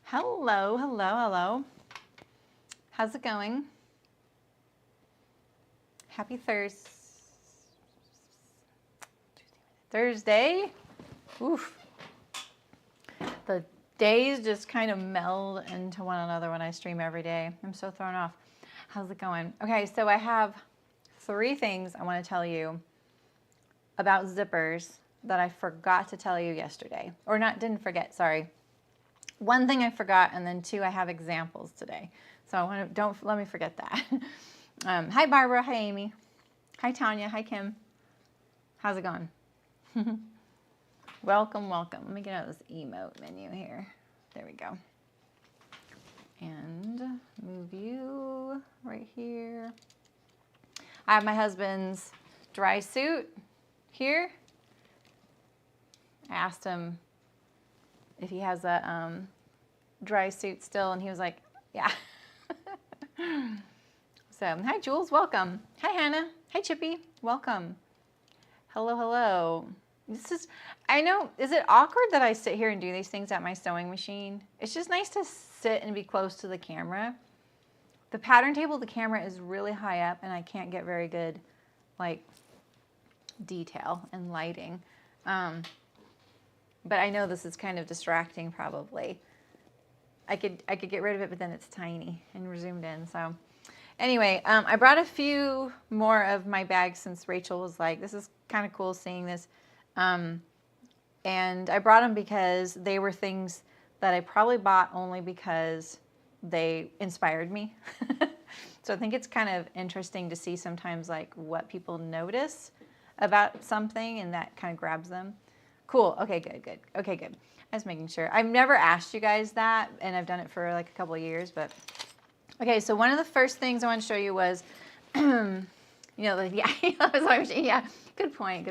Hello, hello, hello. How's it going? Happy Thursday. Oof. The days just kind of meld into one another when I stream every day. I'm so thrown off. How's it going? Okay, so I have 3 things I want to tell you about zippers that I forgot to tell you yesterday. Or didn't forget, sorry. 1 thing I forgot, and then 2, I have examples today. So don't let me forget that. Hi, Barbara. Hi, Amy. Hi, Tanya. Hi, Kim. How's it going? Welcome, welcome. Let me get out of this emote menu here. There we go. And move you right here. I have my husband's dry suit here. I asked him if he has a dry suit still, and he was like, yeah. So, hi Jules, welcome. Hi Hannah. Hi Chippy, welcome. Hello, hello. I know, is it awkward that I sit here and do these things at my sewing machine? It's just nice to sit and be close to the camera. The pattern table, the camera is really high up, and I can't get very good, like, detail and lighting. But I know this is kind of distracting probably. I could get rid of it, but then it's tiny and we're zoomed in. So anyway, I brought a few more of my bags since Rachel was like, this is kind of cool seeing this. And I brought them because they were things that I probably bought only because they inspired me. So I think it's kind of interesting to see sometimes like what people notice about something and that kind of grabs them. Cool. Okay, good. Okay, good. I was making sure. I've never asked you guys that, and I've done it for like a couple of years, but okay, so one of the first things I want to show you was, yeah, good point.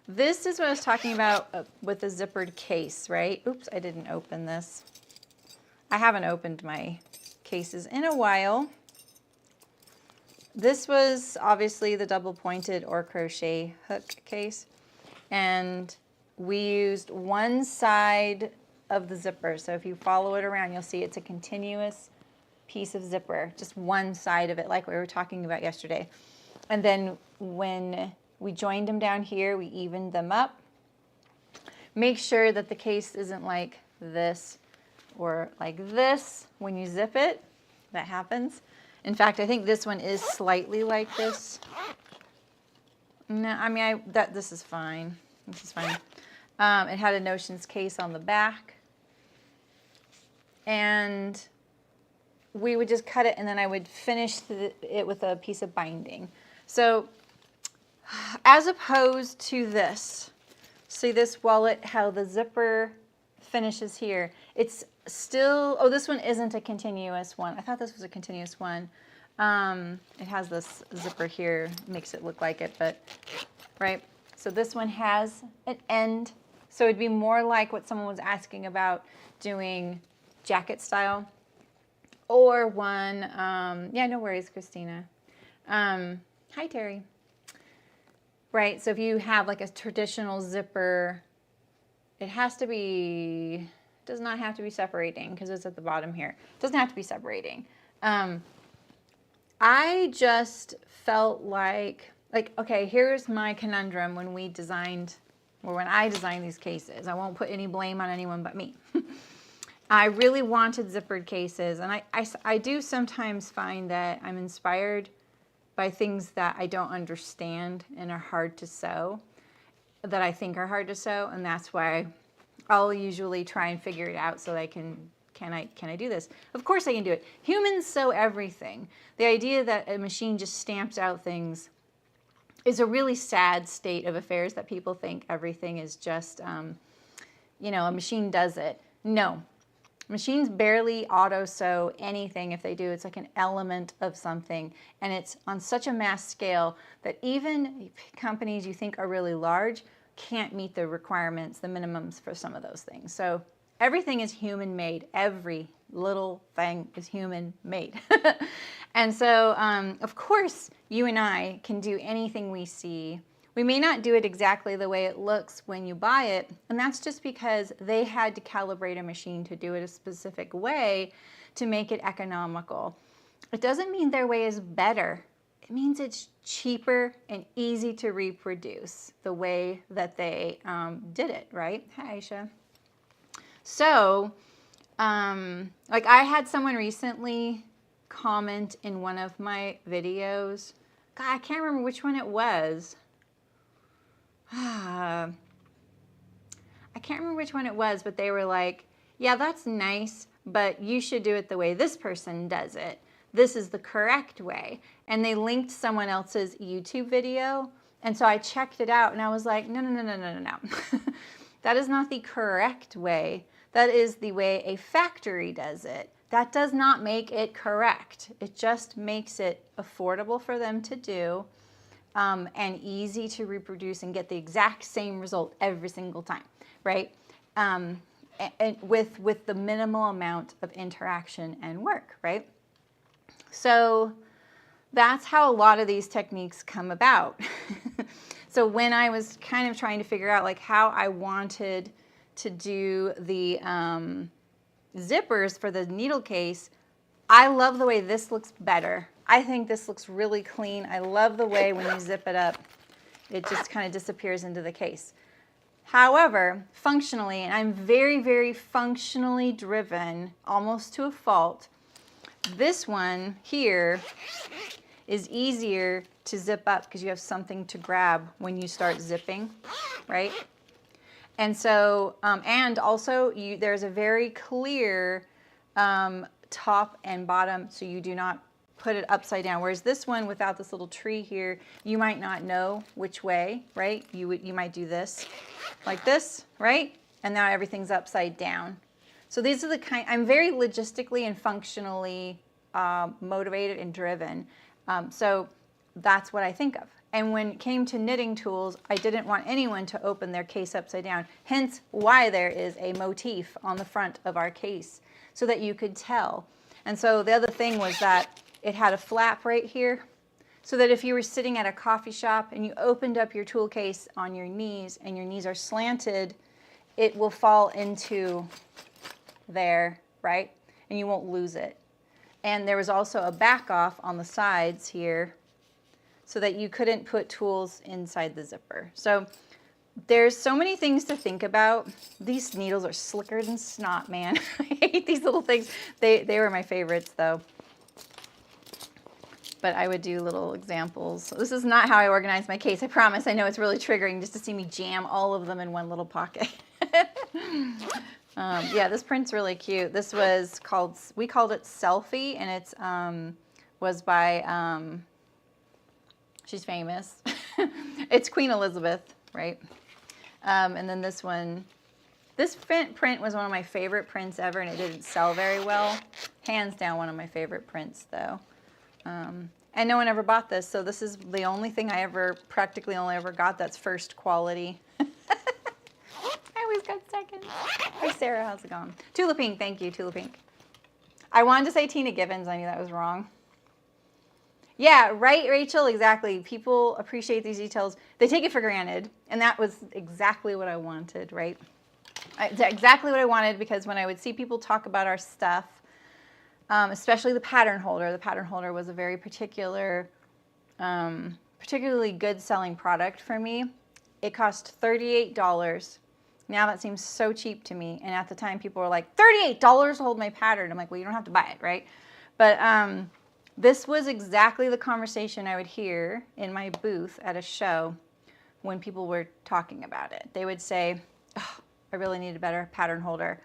This is what I was talking about with the zippered case, right? Oops, I didn't open this. I haven't opened my cases in a while. This was obviously the double pointed or crochet hook case. And we used one side of the zipper. So if you follow it around, you'll see it's a continuous piece of zipper, just one side of it, like we were talking about yesterday. And then when we joined them down here, we evened them up. Make sure that the case isn't like this or like this when you zip it. That happens. In fact, I think this one is slightly like this. No, I mean, this is fine. This is fine. It had a notions case on the back. And we would just cut it, and then I would finish it with a piece of binding. So as opposed to this, see this wallet, how the zipper finishes here. It's still, oh, this one isn't a continuous one. I thought this was a continuous one. It has this zipper here, makes it look like it, but, right? So this one has an end. So it'd be more like what someone was asking about doing jacket style. Or one, yeah, no worries, Christina. Hi, Terry. Right, so if you have like a traditional zipper, it does not have to be separating because it's at the bottom here. It doesn't have to be separating. I just felt like, okay, here's my conundrum when I designed these cases. I won't put any blame on anyone but me. I really wanted zippered cases, and I do sometimes find that I'm inspired by things that I don't understand and are hard to sew, that I think are hard to sew, and that's why I'll usually try and figure it out so that I can I do this? Of course I can do it. Humans sew everything. The idea that a machine just stamps out things is a really sad state of affairs, that people think everything is just, a machine does it. No. Machines barely auto sew anything. If they do, it's like an element of something, and it's on such a mass scale that even companies you think are really large can't meet the requirements, the minimums for some of those things. So everything is human made. Every little thing is human made. And so, of course, you and I can do anything we see We may not do it exactly the way it looks when you buy it, and that's just because they had to calibrate a machine to do it a specific way to make it economical. It doesn't mean their way is better. It means it's cheaper and easy to reproduce the way that they did it, right? Hi, Aisha. So, like I had someone recently comment in one of my videos. God, I can't remember which one it was. I can't remember which one it was, but they were like, yeah, that's nice, but you should do it the way this person does it. This is the correct way. And they linked someone else's YouTube video. And so I checked it out and I was like, no. That is not the correct way. That is the way a factory does it. That does not make it correct. It just makes it affordable for them to do and easy to reproduce and get the exact same result every single time, right? And with the minimal amount of interaction and work, right? So that's how a lot of these techniques come about. So when I was kind of trying to figure out like how I wanted to do the zippers for the needle case, I love the way this looks better. I think this looks really clean. I love the way when you zip it up, it just kind of disappears into the case. However, functionally, and I'm very, very functionally driven, almost to a fault, this one here is easier to zip up because you have something to grab when you start zipping, right? And so, and also there's a very clear top and bottom, so you do not put it upside down. Whereas this one, without this little tree here, you might not know which way, right? You might do this, like this, right? And now everything's upside down. So these are the kind, I'm very logistically and functionally motivated and driven. So that's what I think of. And when it came to knitting tools, I didn't want anyone to open their case upside down. Hence why there is a motif on the front of our case so that you could tell. And so the other thing was that it had a flap right here so that if you were sitting at a coffee shop and you opened up your tool case on your knees and your knees are slanted, it will fall into there, right? And you won't lose it. And there was also a back off on the sides here so that you couldn't put tools inside the zipper. So there's so many things to think about. These needles are slicker than snot, man. I hate these little things. They were my favorites though. But I would do little examples. So this is not how I organize my case, I promise. I know it's really triggering just to see me jam all of them in one little pocket. Yeah, this print's really cute. This was called, we called it Selfie, and it's was by, she's famous. It's Queen Elizabeth, right? And then this one, this print was one of my favorite prints ever, and it didn't sell very well. Hands down one of my favorite prints, though. And no one ever bought this, so this is the only thing I practically only ever got that's first quality. I always got second. Hi Sarah, how's it going? Tula Pink, thank you, Tula Pink. I wanted to say Tina Gibbons, I knew that was wrong. Yeah, right, Rachel, exactly. People appreciate these details. They take it for granted, and that was exactly what I wanted, right? Exactly what I wanted, because when I would see people talk about our stuff, especially the pattern holder was a very particularly good selling product for me. It cost $38. Now that seems so cheap to me, and at the time people were like, $38 to hold my pattern. I'm like, well, you don't have to buy it, right? But this was exactly the conversation I would hear in my booth at a show when people were talking about it. They would say, oh, I really need a better pattern holder.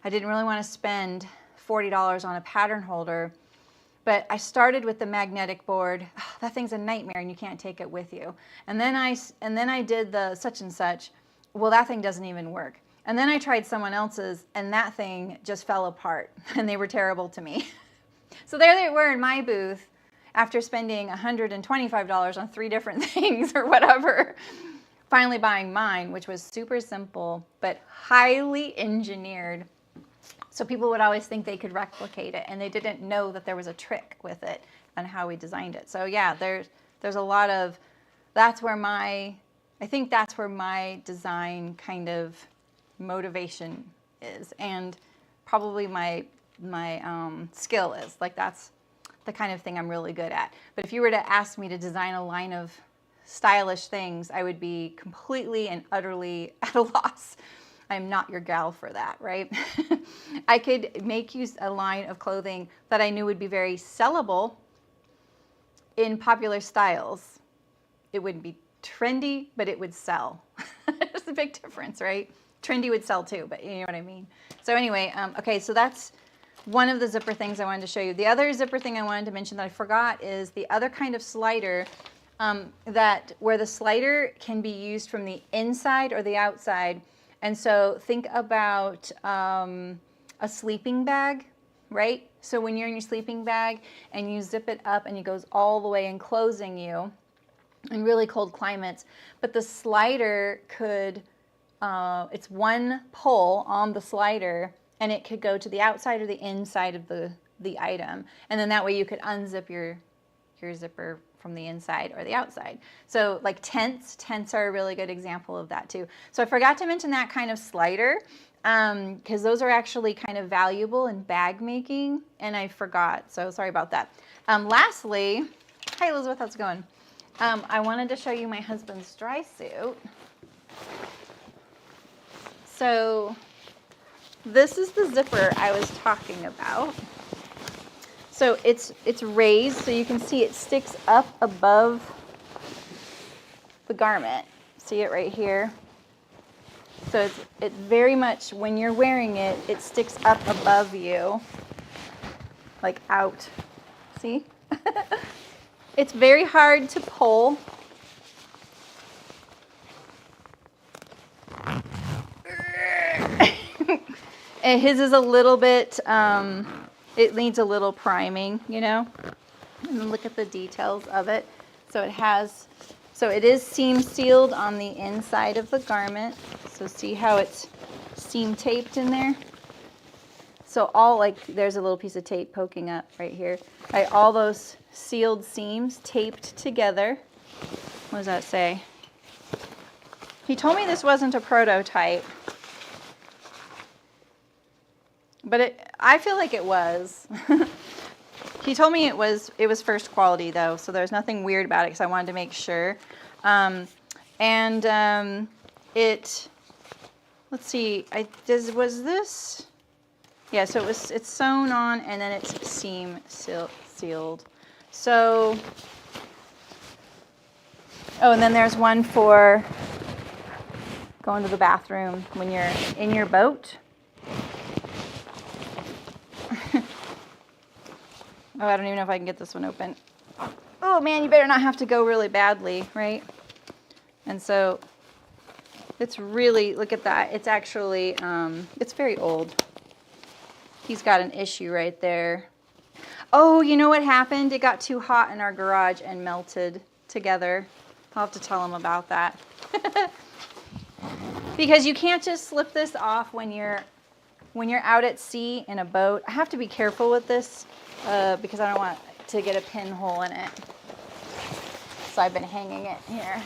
I didn't really want to spend $40 on a pattern holder, but I started with the magnetic board. Oh, that thing's a nightmare and you can't take it with you. And then I did the such and such. Well, that thing doesn't even work. And then I tried someone else's, and that thing just fell apart, and they were terrible to me. So there they were in my booth after spending $125 on 3 different things or whatever, finally buying mine, which was super simple but highly engineered. So people would always think they could replicate it, and they didn't know that there was a trick with it and how we designed it. So yeah, there's a lot of, that's where my I think that's where my design kind of motivation is, and probably my skill is. Like, that's the kind of thing I'm really good at. But if you were to ask me to design a line of stylish things, I would be completely and utterly at a loss. I'm not your gal for that, right? I could make you a line of clothing that I knew would be very sellable in popular styles. It wouldn't be trendy, but it would sell. There's a big difference, right? Trendy would sell too, but you know what I mean. So anyway, okay, so that's one of the zipper things I wanted to show you. The other zipper thing I wanted to mention that I forgot is the other kind of slider, where the slider can be used from the inside or the outside. And so think about a sleeping bag, right? So when you're in your sleeping bag and you zip it up and it goes all the way enclosing you in really cold climates, but the slider could, it's one pull on the slider and it could go to the outside or the inside of the item. And then that way you could unzip your zipper from the inside or the outside. So like tents are a really good example of that too. So I forgot to mention that kind of slider, because those are actually kind of valuable in bag making, and I forgot, so sorry about that. Lastly, hi Elizabeth, how's it going? I wanted to show you my husband's dry suit. So this is the zipper I was talking about. So it's raised, so you can see it sticks up above the garment. See it right here? So it's very much, when you're wearing it, it sticks up above you, like out. See? It's very hard to pull. And his is a little bit, it needs a little priming, you know? And then look at the details of it. So it is seam sealed on the inside of the garment. So see how it's seam taped in there? So there's a little piece of tape poking up right here. Right, all those sealed seams taped together. What does that say? He told me this wasn't a prototype, but I feel like it was. He told me it was first quality though, so there's nothing weird about it because I wanted to make sure. Let's see, was this? Yeah, so it's sewn on and then it's seam sealed. So, oh, and then there's one for going to the bathroom when you're in your boat. Oh, I don't even know if I can get this one open. Oh man, you better not have to go really badly, right? And so it's really, look at that. It's actually, it's very old. He's got an issue right there. Oh, you know what happened? It got too hot in our garage and melted together. I'll have to tell him about that. Because you can't just slip this off when you're out at sea in a boat. I have to be careful with this because I don't want to get a pinhole in it. So I've been hanging it here.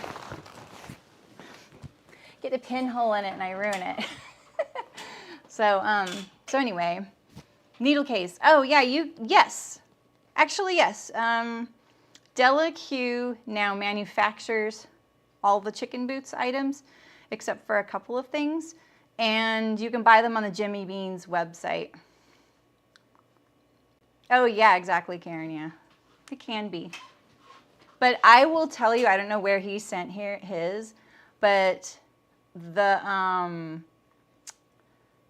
Get a pinhole in it and I ruin it. So anyway, needle case. Oh yeah, yes. Actually, yes. Delaque now manufactures all the chicken boots items except for a couple of things. And you can buy them on the Jimmy Beans website. Oh yeah, exactly, Karen, yeah. It can be. But I will tell you, I don't know where he sent his, but that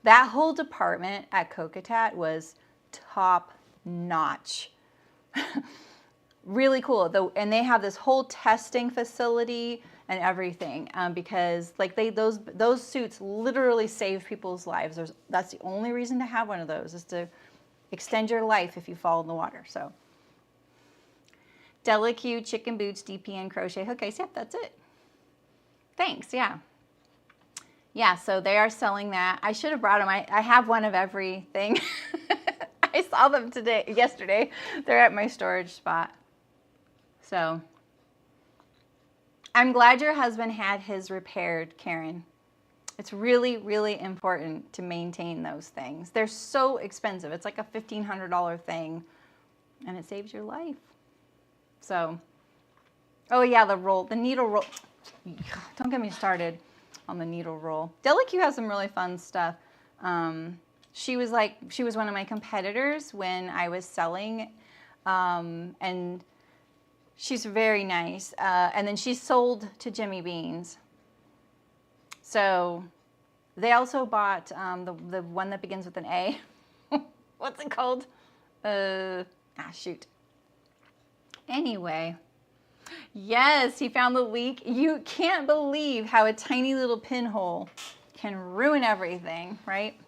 whole department at Kokatat was top notch. Really cool. And they have this whole testing facility and everything, because like those suits literally save people's lives. That's the only reason to have one of those, is to extend your life if you fall in the water. So Delaque chicken boots, DPN crochet hook case. Yep, that's it. Thanks. Yeah. Yeah, so they are selling that. I should have brought them. I have one of everything. I saw them yesterday. They're at my storage spot. So I'm glad your husband had his repaired, Karen. It's really, really important to maintain those things. They're so expensive. It's like a $1,500 thing, and it saves your life. So, oh yeah, the needle roll. Don't get me started on the needle roll. Delicue has some really fun stuff. She was one of my competitors when I was selling, and she's very nice. And then she sold to Jimmy Beans. So they also bought the one that begins with an A. What's it called? Shoot. Anyway, yes, he found the leak. You can't believe how a tiny little pinhole can ruin everything, right?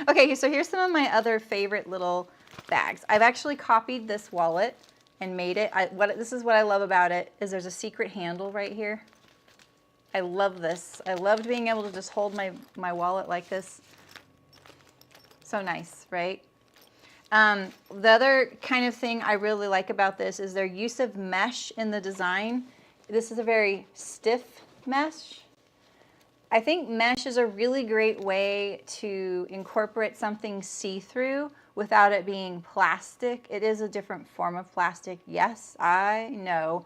Okay, so here's some of my other favorite little bags. I've actually copied this wallet and made it. This is what I love about it, is there's a secret handle right here. I love this. I loved being able to just hold my wallet like this. So nice, right? The other kind of thing I really like about this is their use of mesh in the design. This is a very stiff mesh. I think mesh is a really great way to incorporate something see-through without it being plastic. It is a different form of plastic. Yes, I know.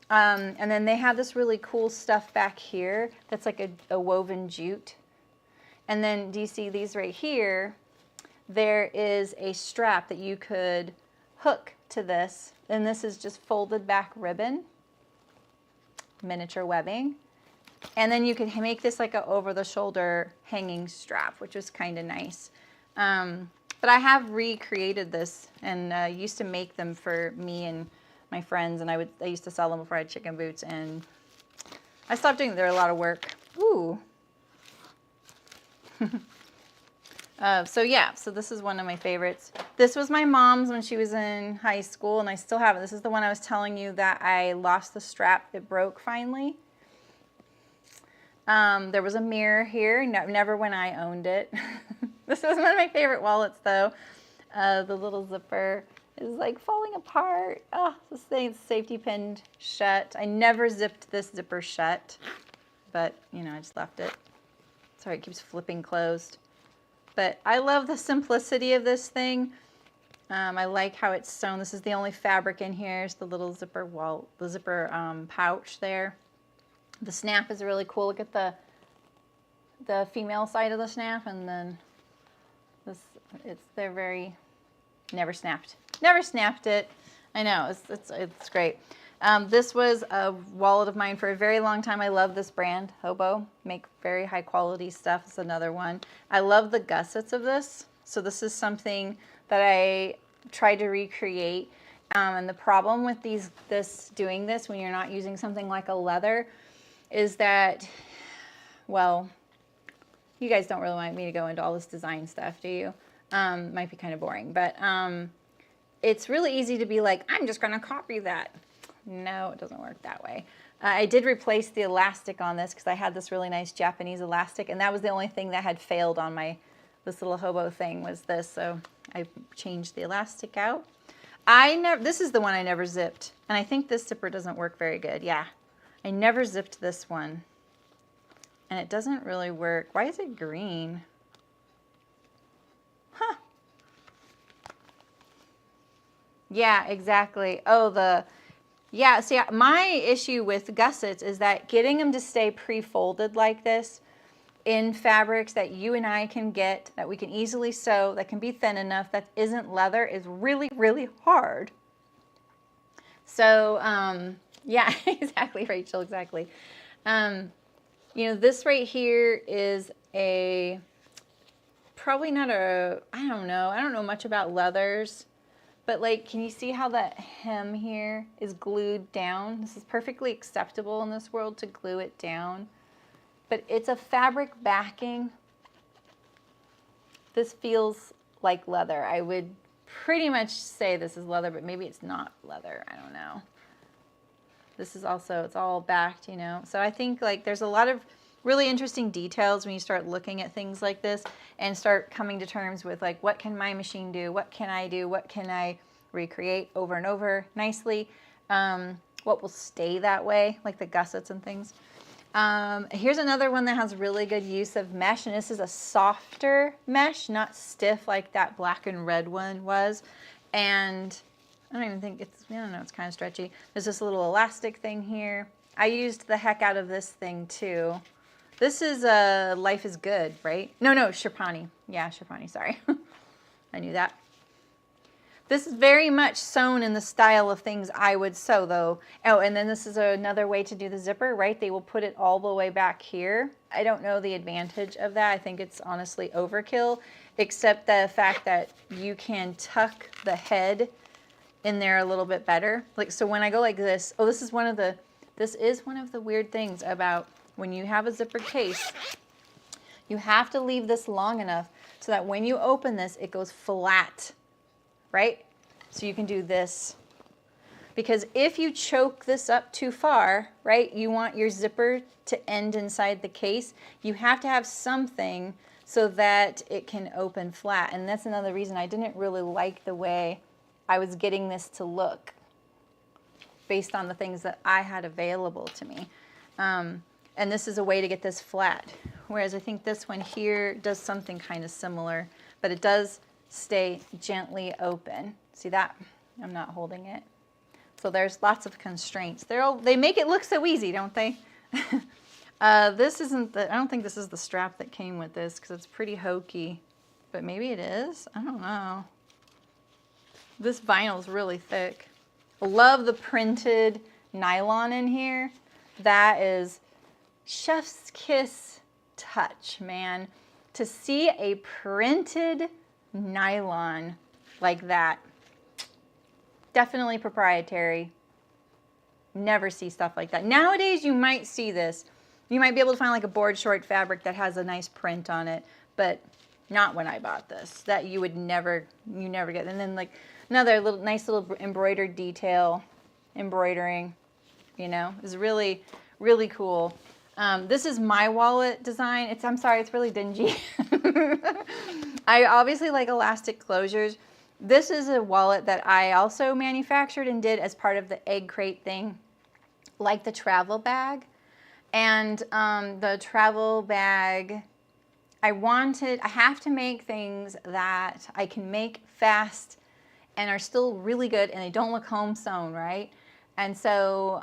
And then they have this really cool stuff back here that's like a woven jute. And then do you see these right here? There is a strap that you could hook to this. And this is just folded back ribbon, miniature webbing. And then you could make this like a over-the-shoulder hanging strap, which is kind of nice. But I have recreated this and used to make them for me and my friends, and I used to sell them before I had chicken boots, and I stopped doing it. They're a lot of work. Ooh. So yeah, so this is one of my favorites. This was my mom's when she was in high school, and I still have it. This is the one I was telling you that I lost the strap. It broke finally. There was a mirror here. No, never when I owned it. This is one of my favorite wallets, though. The little zipper is like falling apart. Oh, this thing's safety pinned shut. I never zipped this zipper shut, but you know, I just left it. Sorry, it keeps flipping closed. But I love the simplicity of this thing. I like how it's sewn. This is the only fabric in here. It's the little zipper pouch there. The snap is really cool. Look at the female side of the snap, and then they're very never snapped. Never snapped it. I know, it's great. This was a wallet of mine for a very long time. I love this brand, Hobo. Make very high quality stuff. It's another one. I love the gussets of this. So this is something that I tried to recreate. And the problem with doing this when you're not using something like a leather is that, well, you guys don't really want me to go into all this design stuff, do you? Might be kind of boring, but it's really easy to be like, I'm just going to copy that. No, it doesn't work that way. I did replace the elastic on this because I had this really nice Japanese elastic, and that was the only thing that had failed on this little Hobo thing was this, so I changed the elastic out. This is the one I never zipped, and I think this zipper doesn't work very good. Yeah, I never zipped this one, and it doesn't really work. Why is it green? Huh. Yeah, exactly. Oh, yeah, see, my issue with gussets is that getting them to stay pre-folded like this in fabrics that you and I can get, that we can easily sew, that can be thin enough, that isn't leather, is really, really hard. So, yeah, exactly, Rachel, exactly. You know, this right here is probably not I don't know much about leathers. But like, can you see how that hem here is glued down? This is perfectly acceptable in this world to glue it down. But it's a fabric backing. This feels like leather. I would pretty much say this is leather, but maybe it's not leather. I don't know. This is also, it's all backed, you know. So I think like there's a lot of really interesting details when you start looking at things like this and start coming to terms with like, what can my machine do? What can I do? What can I recreate over and over nicely? what will stay that way, like the gussets and things. Here's another one that has really good use of mesh, and this is a softer mesh, not stiff like that black and red one was. And I don't even think it's, I don't know, it's kind of stretchy. There's this little elastic thing here. I used the heck out of this thing too. This is Life is Good, right? No, Sherpani. Yeah, Sherpani, sorry. I knew that. This is very much sewn in the style of things I would sew though. Oh, and then this is another way to do the zipper, right? They will put it all the way back here. I don't know the advantage of that. I think it's honestly overkill, except the fact that you can tuck the head in there a little bit better. Like, so when I go like this, oh, this is one of the weird things about when you have a zipper case. You have to leave this long enough so that when you open this, it goes flat, right? So you can do this. Because if you choke this up too far, right, you want your zipper to end inside the case, you have to have something so that it can open flat. And that's another reason I didn't really like the way I was getting this to look based on the things that I had available to me. And this is a way to get this flat. Whereas I think this one here does something kind of similar, but it does stay gently open. See that? I'm not holding it. So there's lots of constraints. They make it look so easy, don't they? This isn't I don't think this is the strap that came with this because it's pretty hokey, but maybe it is. I don't know. This vinyl is really thick. I love the printed nylon in here. That is chef's kiss touch, man. To see a printed nylon like that, definitely proprietary. Never see stuff like that. Nowadays, you might see this. You might be able to find like a board short fabric that has a nice print on it, but not when I bought this. That you never get. And then like another nice little embroidered detail, embroidering, you know, is really, really cool. This is my wallet design. I'm sorry, it's really dingy. I obviously like elastic closures. This is a wallet that I also manufactured and did as part of the egg crate thing, like the travel bag. And the travel bag, I have to make things that I can make fast and are still really good and they don't look home sewn, right? And so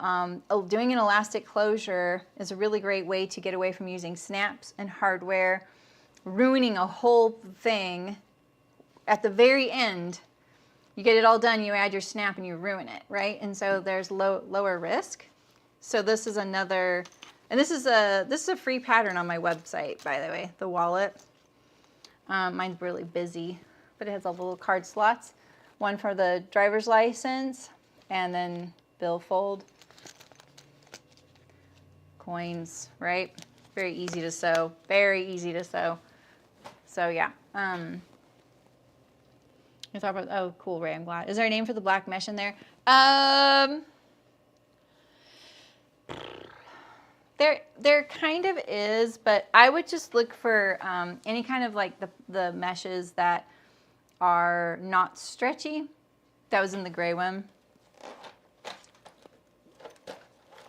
doing an elastic closure is a really great way to get away from using snaps and hardware, ruining a whole thing. At the very end, you get it all done, you add your snap and you ruin it, right? And so there's lower risk. So this is another, and this is a free pattern on my website, by the way, the wallet. Mine's really busy, but it has all the little card slots. One for the driver's license, and then billfold, coins, right? Very easy to sew, very easy to sew. So yeah. You talk about, oh, cool, Ray, I'm glad. Is there a name for the black mesh in there? There kind of is, but I would just look for any kind of like the meshes that are not stretchy. That was in the gray one.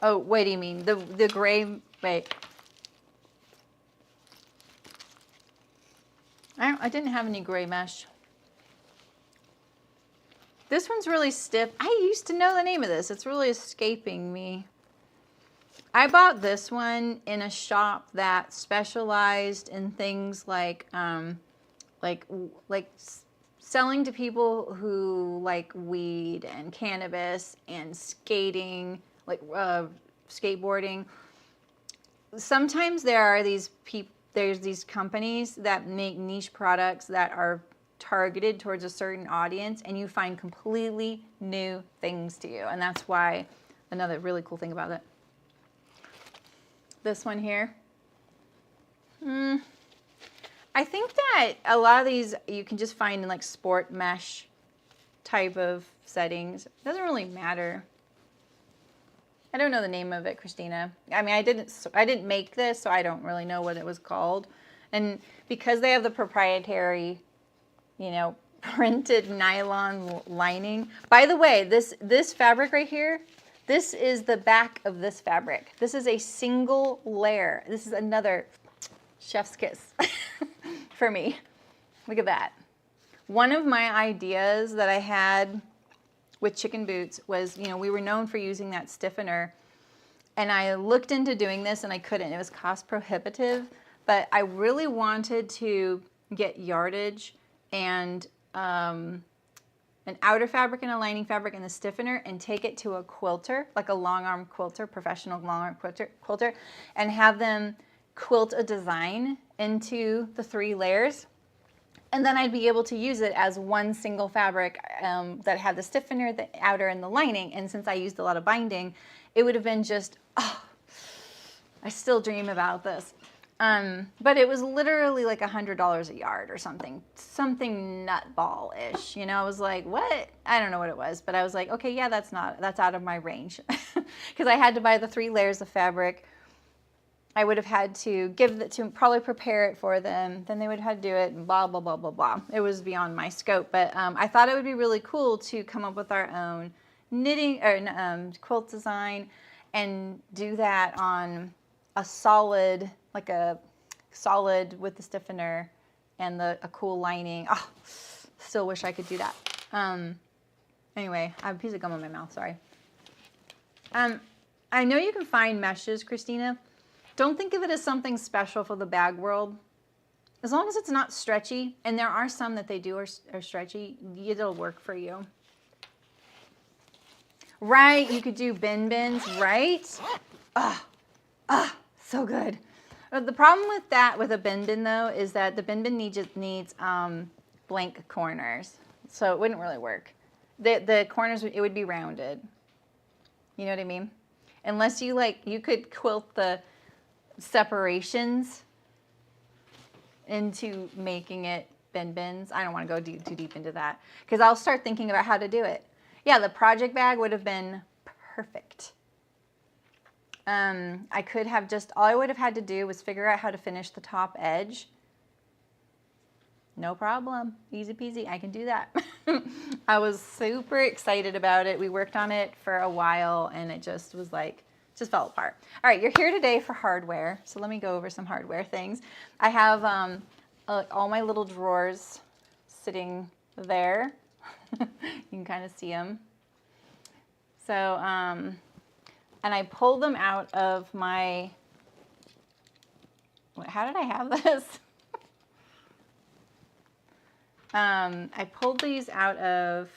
Oh, what do you mean? The gray, wait. I didn't have any gray mesh. This one's really stiff. I used to know the name of this. It's really escaping me. I bought this one in a shop that specialized in things like selling to people who like weed and cannabis and skating, like skateboarding. Sometimes there's these companies that make niche products that are targeted towards a certain audience, and you find completely new things to you. And that's why another really cool thing about it. This one here. I think that a lot of these you can just find in like sport mesh type of settings. It doesn't really matter. I don't know the name of it, Christina. I mean, I didn't make this, so I don't really know what it was called. And because they have the proprietary, you know, printed nylon lining. By the way, this fabric right here, This is the back of this fabric. This is a single layer. This is another chef's kiss for me. Look at that. One of my ideas that I had with chicken boots was, you know, we were known for using that stiffener, and I looked into doing this and I couldn't. It was cost prohibitive, but I really wanted to get yardage and an outer fabric and a lining fabric and the stiffener and take it to a quilter, like a long arm quilter, professional long arm quilter, and have them quilt a design into the 3 layers. And then I'd be able to use it as one single fabric that had the stiffener, the outer, and the lining. And since I used a lot of binding, it would have been just, oh, I still dream about this. But it was literally like $100 a yard or something nutball-ish. You know, I was like, what? I don't know what it was, but I was like, okay, yeah, that's out of my range. Because I had to buy the 3 layers of fabric. I would have had to probably prepare it for them. Then they would have to do it and blah, blah, blah, blah, blah. It was beyond my scope. But I thought it would be really cool to come up with our own knitting or quilt design and do that on a solid, like a solid with the stiffener and a cool lining. Oh, still wish I could do that. Anyway, I have a piece of gum in my mouth, sorry. I know you can find meshes, Christina. Don't think of it as something special for the bag world. As long as it's not stretchy, and there are some that they do are stretchy, it'll work for you. Right, you could do bins, right? So good. The problem with that, with a bin though, is that the bin needs blank corners. So it wouldn't really work. The corners, it would be rounded. You know what I mean? Unless you you could quilt the separations into making it bins. I don't want to go too deep into that because I'll start thinking about how to do it. Yeah, the project bag would have been perfect. I could have all I would have had to do was figure out how to finish the top edge. No problem. Easy peasy. I can do that. I was super excited about it. We worked on it for a while and it just was like, just fell apart. All right, you're here today for hardware. So let me go over some hardware things. I have all my little drawers sitting there. You can kind of see them. So, and I pulled them out of my, how did I have this? I pulled these out of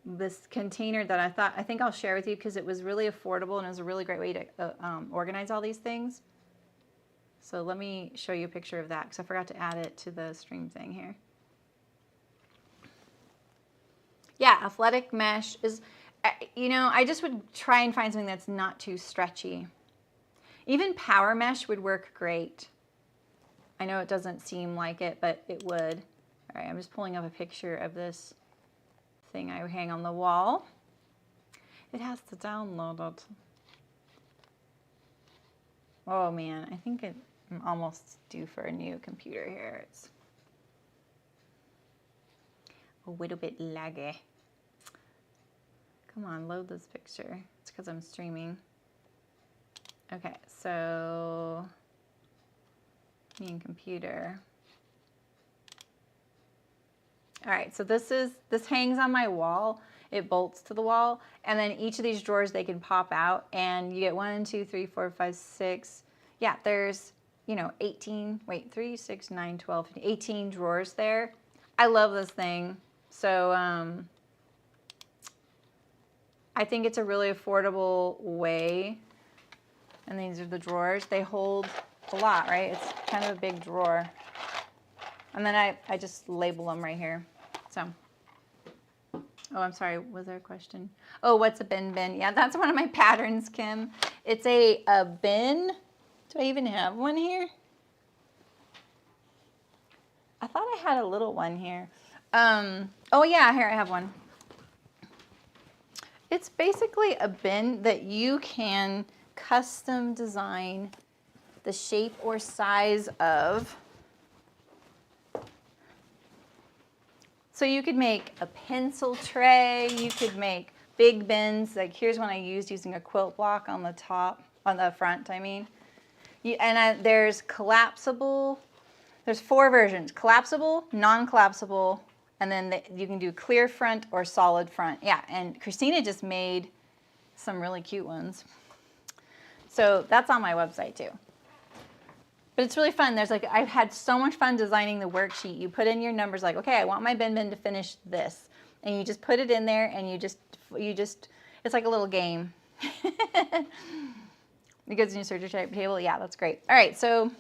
this container that I think I'll share with you because it was really affordable and it was a really great way to organize all these things. So let me show you a picture of that because I forgot to add it to the stream thing here. Yeah, athletic mesh is, you know, I just would try and find something that's not too stretchy. Even power mesh would work great. I know it doesn't seem like it, but it would. All right, I'm just pulling up a picture of this thing I hang on the wall. It has to download it. Oh man, I think I'm almost due for a new computer here. It's a little bit laggy. Come on, load this picture. It's because I'm streaming. Okay, so main computer. All right, so this hangs on my wall. It bolts to the wall, and then each of these drawers they can pop out, and you get 1, 2, 3, 4, 5, 6. Yeah, there's 18. Wait, 3, 6, 9, 12, 18 drawers there. I love this thing. So I think it's a really affordable way. And these are the drawers. They hold a lot, right? It's kind of a big drawer. And then I just label them right here. So, oh, I'm sorry. Was there a question? Oh, what's a bin? Yeah, that's one of my patterns, Kim. It's a bin. Do I even have one here? I thought I had a little one here. Oh yeah, here I have one. It's basically a bin that you can custom design the shape or size of. So you could make a pencil tray, you could make big bins. Like here's one I used using a quilt block on the top, on the front, I mean. There's collapsible. There's 4 versions: collapsible, non-collapsible, and then you can do clear front or solid front. Yeah, and Christina just made some really cute ones. So that's on my website too. But it's really fun. There's like, I've had so much fun designing the worksheet. You put in your numbers like, okay, I want my bin to finish this. And you just put it in there and you just, it's like a little game. It goes in your search type table. Yeah, that's great. All right, so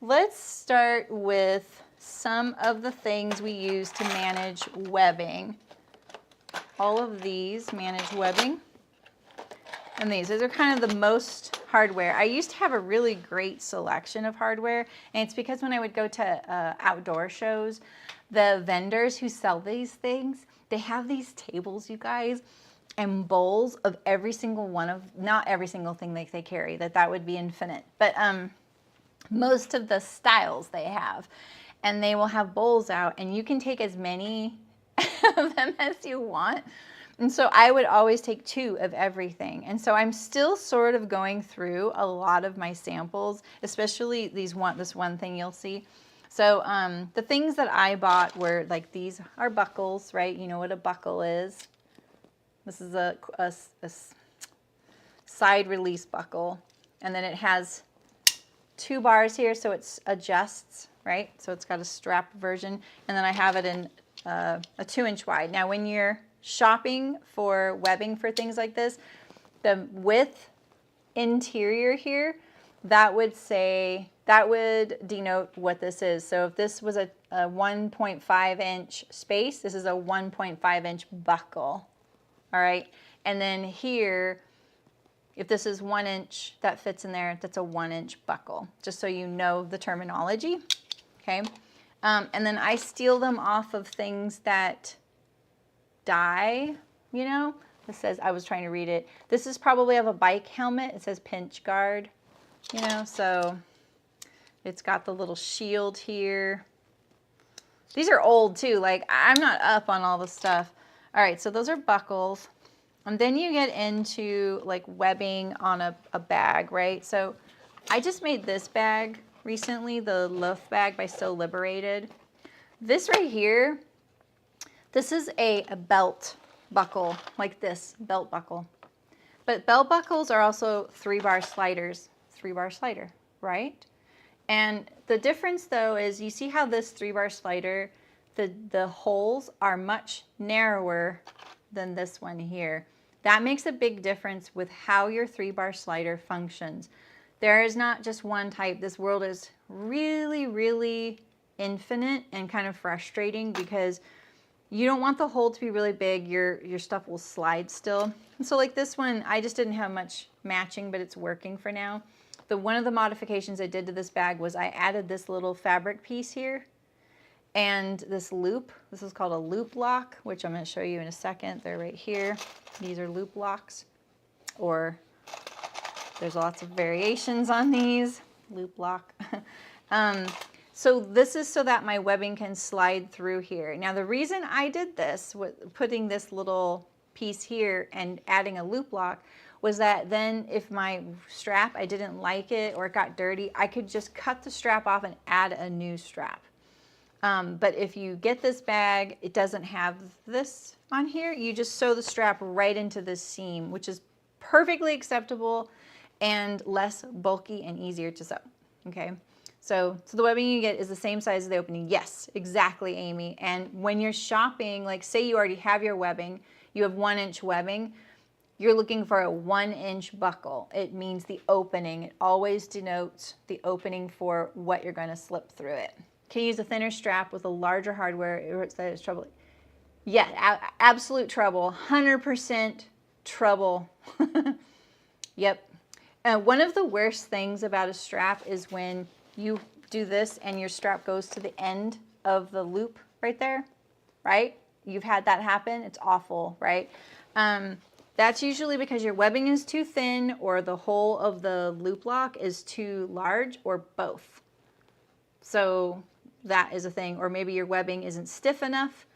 let's start with some of the things we use to manage webbing. All of these manage webbing. And these are kind of the most hardware. I used to have a really great selection of hardware, and it's because when I would go to outdoor shows, the vendors who sell these things, they have these tables, you guys, and bowls of every single one of, not every single thing that they carry, that would be infinite, but most of the styles they have. And they will have bowls out, and you can take as many of them as you want. And so I would always take 2 of everything. And so I'm still sort of going through a lot of my samples, especially this one thing you'll see. So the things that I bought were like, these are buckles, right? You know what a buckle is. This is a side release buckle. And then it has 2 bars here, so it adjusts, right? So it's got a strap version. And then I have it in a 2-inch wide. Now when you're shopping for webbing for things like this, the width interior here, that would denote what this is. So if this was a 1.5 inch space, this is a 1.5 inch buckle. All right. And then here, if this is 1 inch, that fits in there, that's a 1 inch buckle, just so you know the terminology. Okay. And then I steal them off of things that die, you know. This says, I was trying to read it. This is probably of a bike helmet. It says pinch guard, you know, so it's got the little shield here. These are old too. Like, I'm not up on all the stuff. All right, so those are buckles. And then you get into like webbing on a bag, right? So I just made this bag recently, the loaf bag by So Liberated. This right here, this is a belt buckle, like this belt buckle. But belt buckles are also 3-bar sliders, 3-bar slider, right? And the difference though is, you see how this 3-bar slider, the holes are much narrower than this one here. That makes a big difference with how your 3-bar slider functions. There is not just one type. This world is really, really infinite and kind of frustrating because you don't want the hole to be really big. Your stuff will slide still. And so like this one, I just didn't have much matching, but it's working for now. One of the modifications I did to this bag was I added this little fabric piece here and this loop. This is called a loop lock, which I'm going to show you in a second. They're right here. These are loop locks, or there's lots of variations on these. Loop lock. So this is so that my webbing can slide through here. Now the reason I did this, with putting this little piece here and adding a loop lock, was that then if my strap, I didn't like it or it got dirty, I could just cut the strap off and add a new strap. But if you get this bag, it doesn't have this on here. You just sew the strap right into this seam, which is perfectly acceptable and less bulky and easier to sew. Okay. So the webbing you get is the same size as the opening. Yes, exactly, Amy. And when you're shopping, like say you already have your webbing, you have 1 inch webbing, you're looking for a 1 inch buckle. It means the opening. It always denotes the opening for what you're going to slip through it. Can you use a thinner strap with a larger hardware? It's trouble. Yeah, absolute trouble. 100% trouble. Yep. One of the worst things about a strap is when you do this and your strap goes to the end of the loop right there, right? You've had that happen. It's awful, right? That's usually because your webbing is too thin or the hole of the loop lock is too large, or both. So that is a thing. Or maybe your webbing isn't stiff enough.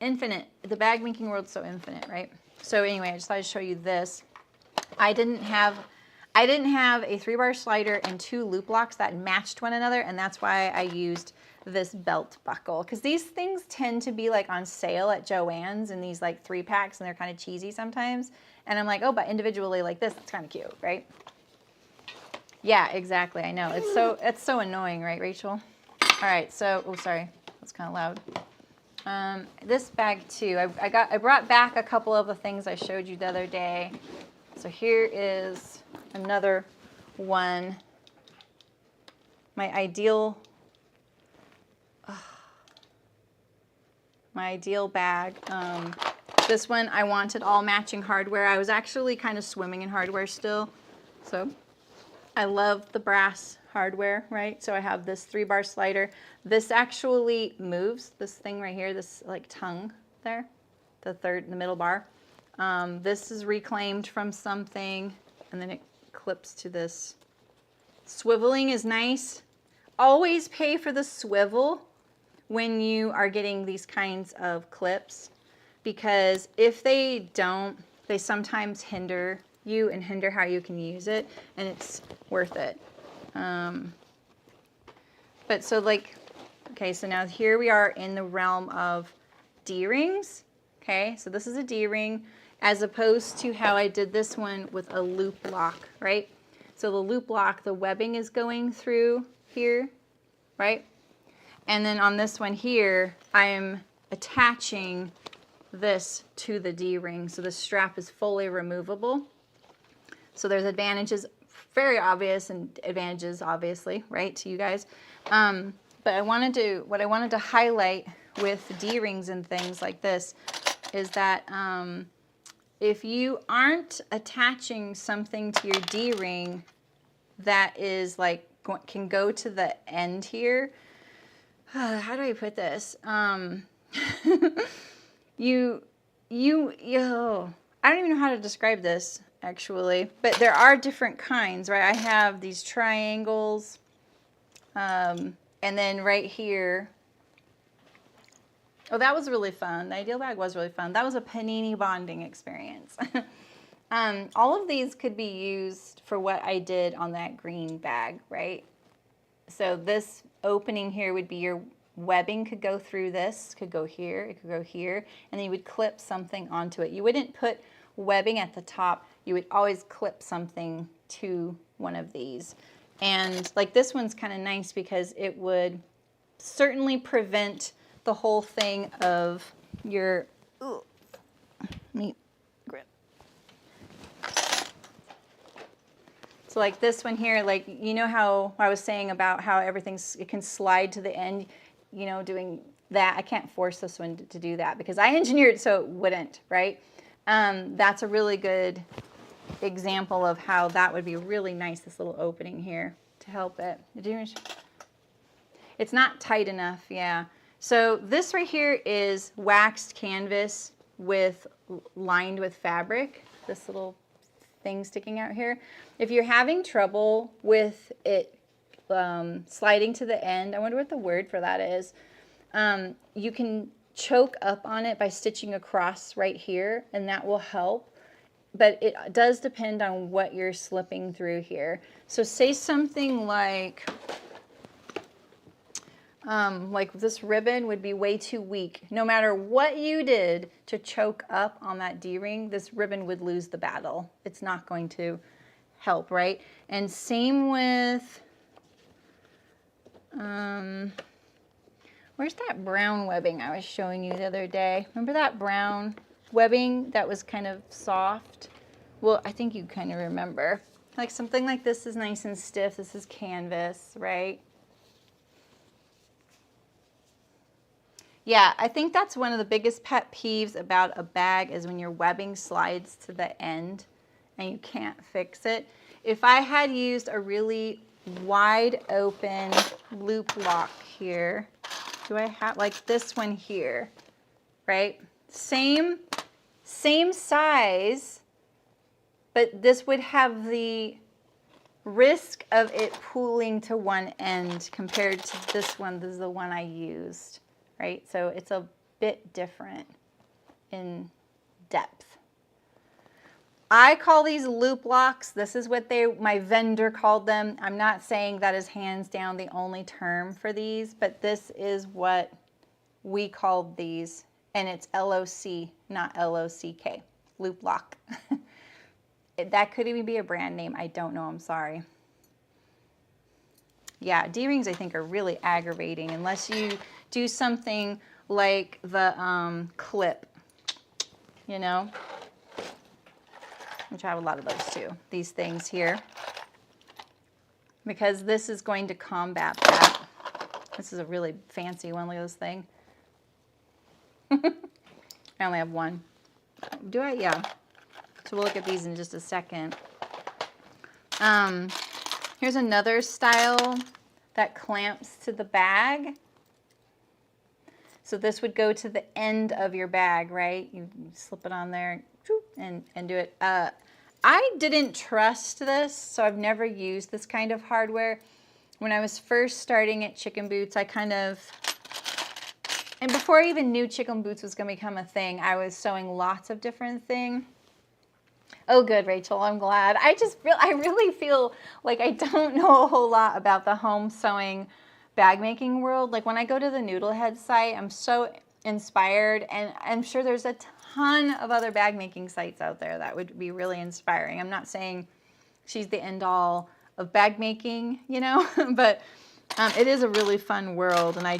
infinite. The bag making world's so infinite, right? So anyway, I just thought I'd show you this. I didn't have a 3-bar slider and 2 loop locks that matched one another, and that's why I used this belt buckle, because these things tend to be like on sale at Joann's in these like 3-packs, and they're kind of cheesy sometimes. And I'm like, oh, but individually like this, it's kind of cute, right? Yeah, exactly. I know. It's so annoying, right, Rachel? All right, so, oh, sorry. That's kind of loud. This bag too, I brought back a couple of the things I showed you the other day. So here is another one. My ideal bag. This one, I wanted all matching hardware. I was actually kind of swimming in hardware still. So I love the brass hardware, right? So I have this 3-bar slider. This actually moves, this thing right here, this like tongue there, the middle bar. This is reclaimed from something, and then it clips to this. Swiveling is nice. Always pay for the swivel when you are getting these kinds of clips, because if they don't, they sometimes hinder you and hinder how you can use it, and it's worth it. But so like, okay, so now here we are in the realm of D-rings. Okay, so this is a D-ring, as opposed to how I did this one with a loop lock, right? So the loop lock, the webbing is going through here, right? And then on this one here, I am attaching this to the D-ring. So the strap is fully removable. So there's advantages, very obvious, and advantages obviously, right, to you guys. But what I wanted to highlight with D-rings and things like this is that if you aren't attaching something to your D-ring that is like can go to the end here, how do I put this? I don't even know how to describe this actually, but there are different kinds, right? I have these triangles, and then right here. Oh, that was really fun. The Ideal bag was really fun. That was a panini bonding experience. All of these could be used for what I did on that green bag, right? So this opening here would be your webbing could go through this, could go here, it could go here, and then you would clip something onto it. You wouldn't put webbing at the top. You would always clip something to one of these. And like this one's kind of nice because it would certainly prevent the whole thing of your grip. So like this one here, like, you know how I was saying about how it can slide to the end, you know, doing that. I can't force this one to do that because I engineered so it wouldn't, right? That's a really good example of how that would be really nice, this little opening here to help it. It's not tight enough, yeah. So this right here is waxed canvas lined with fabric, this little thing sticking out here. If you're having trouble with it sliding to the end, I wonder what the word for that is. You can choke up on it by stitching across right here, and that will help. But it does depend on what you're slipping through here. So say something like this ribbon would be way too weak. No matter what you did to choke up on that D-ring, this ribbon would lose the battle. It's not going to help, right? And same with, where's that brown webbing I was showing you the other day? Remember that brown webbing that was kind of soft? Well, I think you kind of remember. Like something like this is nice and stiff. This is canvas, right? Yeah, I think that's one of the biggest pet peeves about a bag is when your webbing slides to the end and you can't fix it. If I had used a really wide open loop lock here, do I have like this one here, right? Same size, but this would have the risk of it pooling to one end compared to this one. This is the one I used. Right, so it's a bit different in depth. I call these loop locks. This is what my vendor called them. I'm not saying that is hands down the only term for these, but this is what we called these, and it's LOC, not LOCK, loop lock. That could even be a brand name. I don't know. I'm sorry. Yeah, D-rings I think are really aggravating unless you do something like the clip, you know, which I have a lot of those too, these things here, because this is going to combat that. This is a really fancy one. Look at this thing. I only have one. Do I? Yeah. So we'll look at these in just a second. Here's another style that clamps to the bag. So this would go to the end of your bag, right? You slip it on there and do it. I didn't trust this, so I've never used this kind of hardware. When I was first starting at Chicken Boots, and before I even knew Chicken Boots was going to become a thing, I was sewing lots of different things. Oh, good, Rachel. I'm glad. I really feel like I don't know a whole lot about the home sewing bag making world. Like when I go to the Noodlehead site, I'm so inspired, and I'm sure there's a ton of other bag making sites out there that would be really inspiring. I'm not saying she's the end all of bag making, you know, but it is a really fun world, and I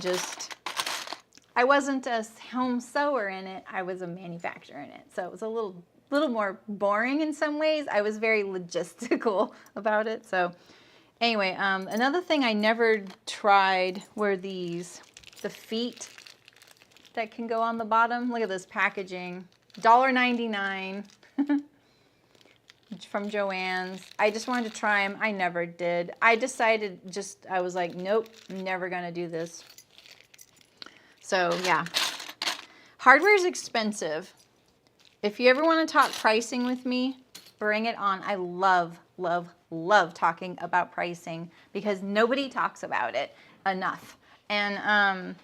wasn't a home sewer in it. I was a manufacturer in it, so it was a little more boring in some ways. I was very logistical about it. So anyway, another thing I never tried were the feet that can go on the bottom. Look at this packaging, $1.99 from Joann's. I just wanted to try them. I never did. I decided I was like, nope, never gonna do this. So yeah, hardware is expensive. If you ever want to talk pricing with me, bring it on. I love, love, love talking about pricing because nobody talks about it enough. And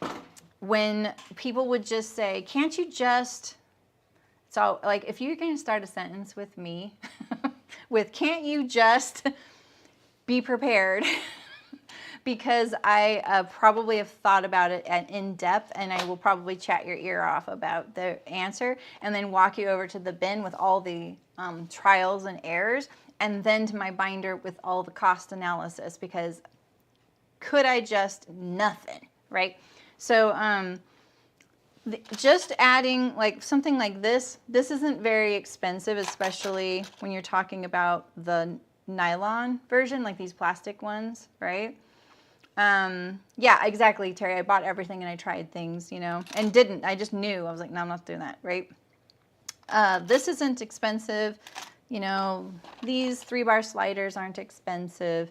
when people would just say, can't you just, so like if you're going to start a sentence with me with can't you just be prepared, because I probably have thought about it in depth, and I will probably chat your ear off about the answer and then walk you over to the bin with all the trials and errors, and then to my binder with all the cost analysis, because could I just nothing, right? So just adding like something like this isn't very expensive, especially when you're talking about the nylon version, like these plastic ones, right? Yeah, exactly, Terry. I bought everything and I tried things, you know, and didn't. I just knew. I was like, no, I'm not doing that, right? This isn't expensive. You know, these 3-bar sliders aren't expensive.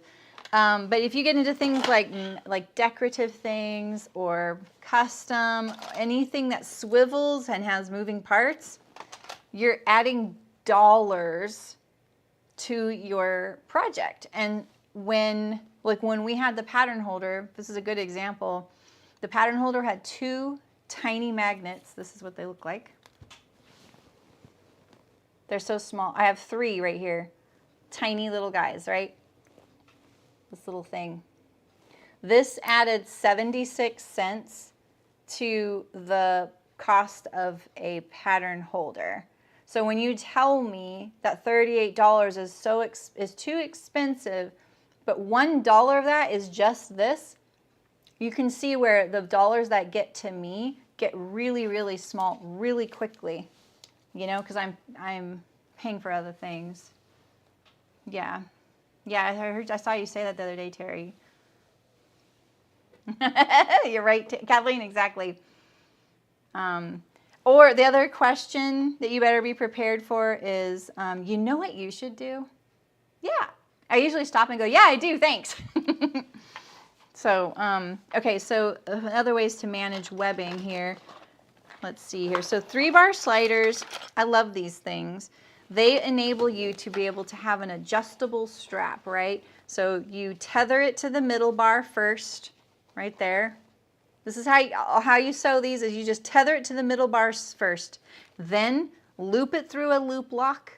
But if you get into things like decorative things or custom, anything that swivels and has moving parts, you're adding dollars to your project. And when we had the pattern holder, this is a good example. The pattern holder had 2 tiny magnets. This is what they look like. They're so small. I have 3 right here. Tiny little guys, right? This little thing. This added 76 cents to the cost of a pattern holder. So when you tell me that $38 is too expensive, but $1 of that is just this, you can see where the dollars that get to me get really, really small really quickly, you know, because I'm paying for other things. Yeah. Yeah, I saw you say that the other day, Terry. You're right, Kathleen, exactly. Or the other question that you better be prepared for is, you know what you should do? Yeah. I usually stop and go, yeah, I do, thanks. So, okay, so other ways to manage webbing here. Let's see here. So 3-bar sliders, I love these things. They enable you to be able to have an adjustable strap, right? So you tether it to the middle bar first, right there. This is how you sew these, is you just tether it to the middle bars first, then loop it through a loop lock,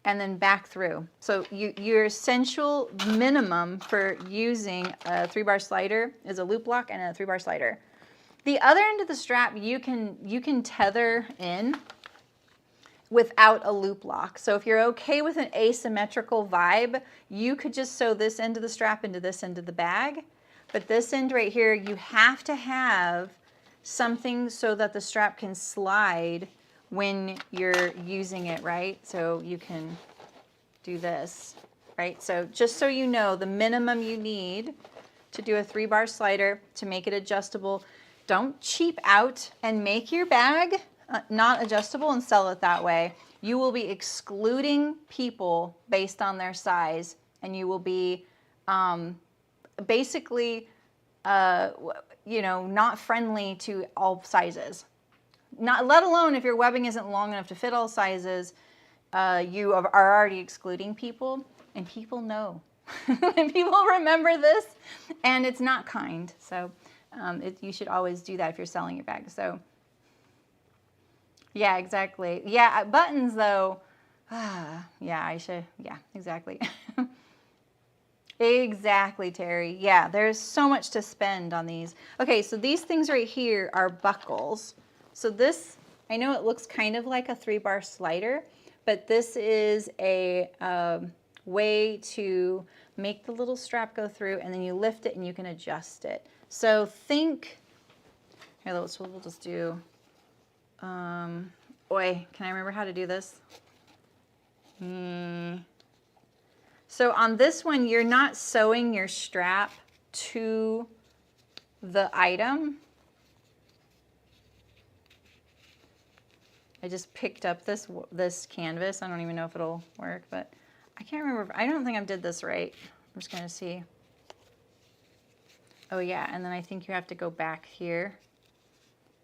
and then back through. So your essential minimum for using a 3-bar slider is a loop lock and a 3-bar slider. The other end of the strap you can tether in without a loop lock. So if you're okay with an asymmetrical vibe, you could just sew this end of the strap into this end of the bag. But this end right here, you have to have something so that the strap can slide when you're using it, right? So you can do this, right? So just so you know, the minimum you need to do a 3-bar slider to make it adjustable. Don't cheap out and make your bag not adjustable and sell it that way. You will be excluding people based on their size, and you will be basically, you know, not friendly to all sizes. Not, let alone if your webbing isn't long enough to fit all sizes, you are already excluding people, and people know. And people remember this, and it's not kind. So you should always do that if you're selling your bag. So yeah, exactly. Yeah, buttons though, yeah, I should, yeah, exactly. Exactly, Terry. Yeah, there's so much to spend on these. Okay, so these things right here are buckles. So this, I know it looks kind of like a 3-bar slider, but this is a way to make the little strap go through, and then you lift it and you can adjust it. So think, here, we'll just do, oi, can I remember how to do this? So on this one, you're not sewing your strap to the item. I just picked up this canvas. I don't even know if it'll work, but I can't remember. I don't think I did this right. I'm just gonna see. Oh yeah, and then I think you have to go back here.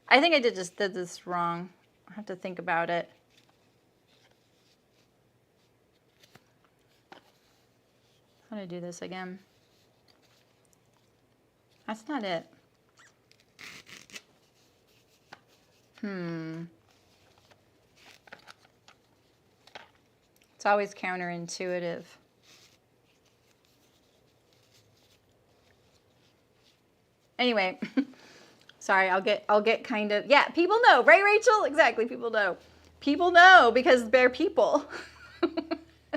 I think I did this wrong. I have to think about it. How do I do this again? That's not it. It's always counterintuitive. Anyway, sorry, I'll get kind of, yeah, people know, right, Rachel? Exactly, people know. People know because they're people.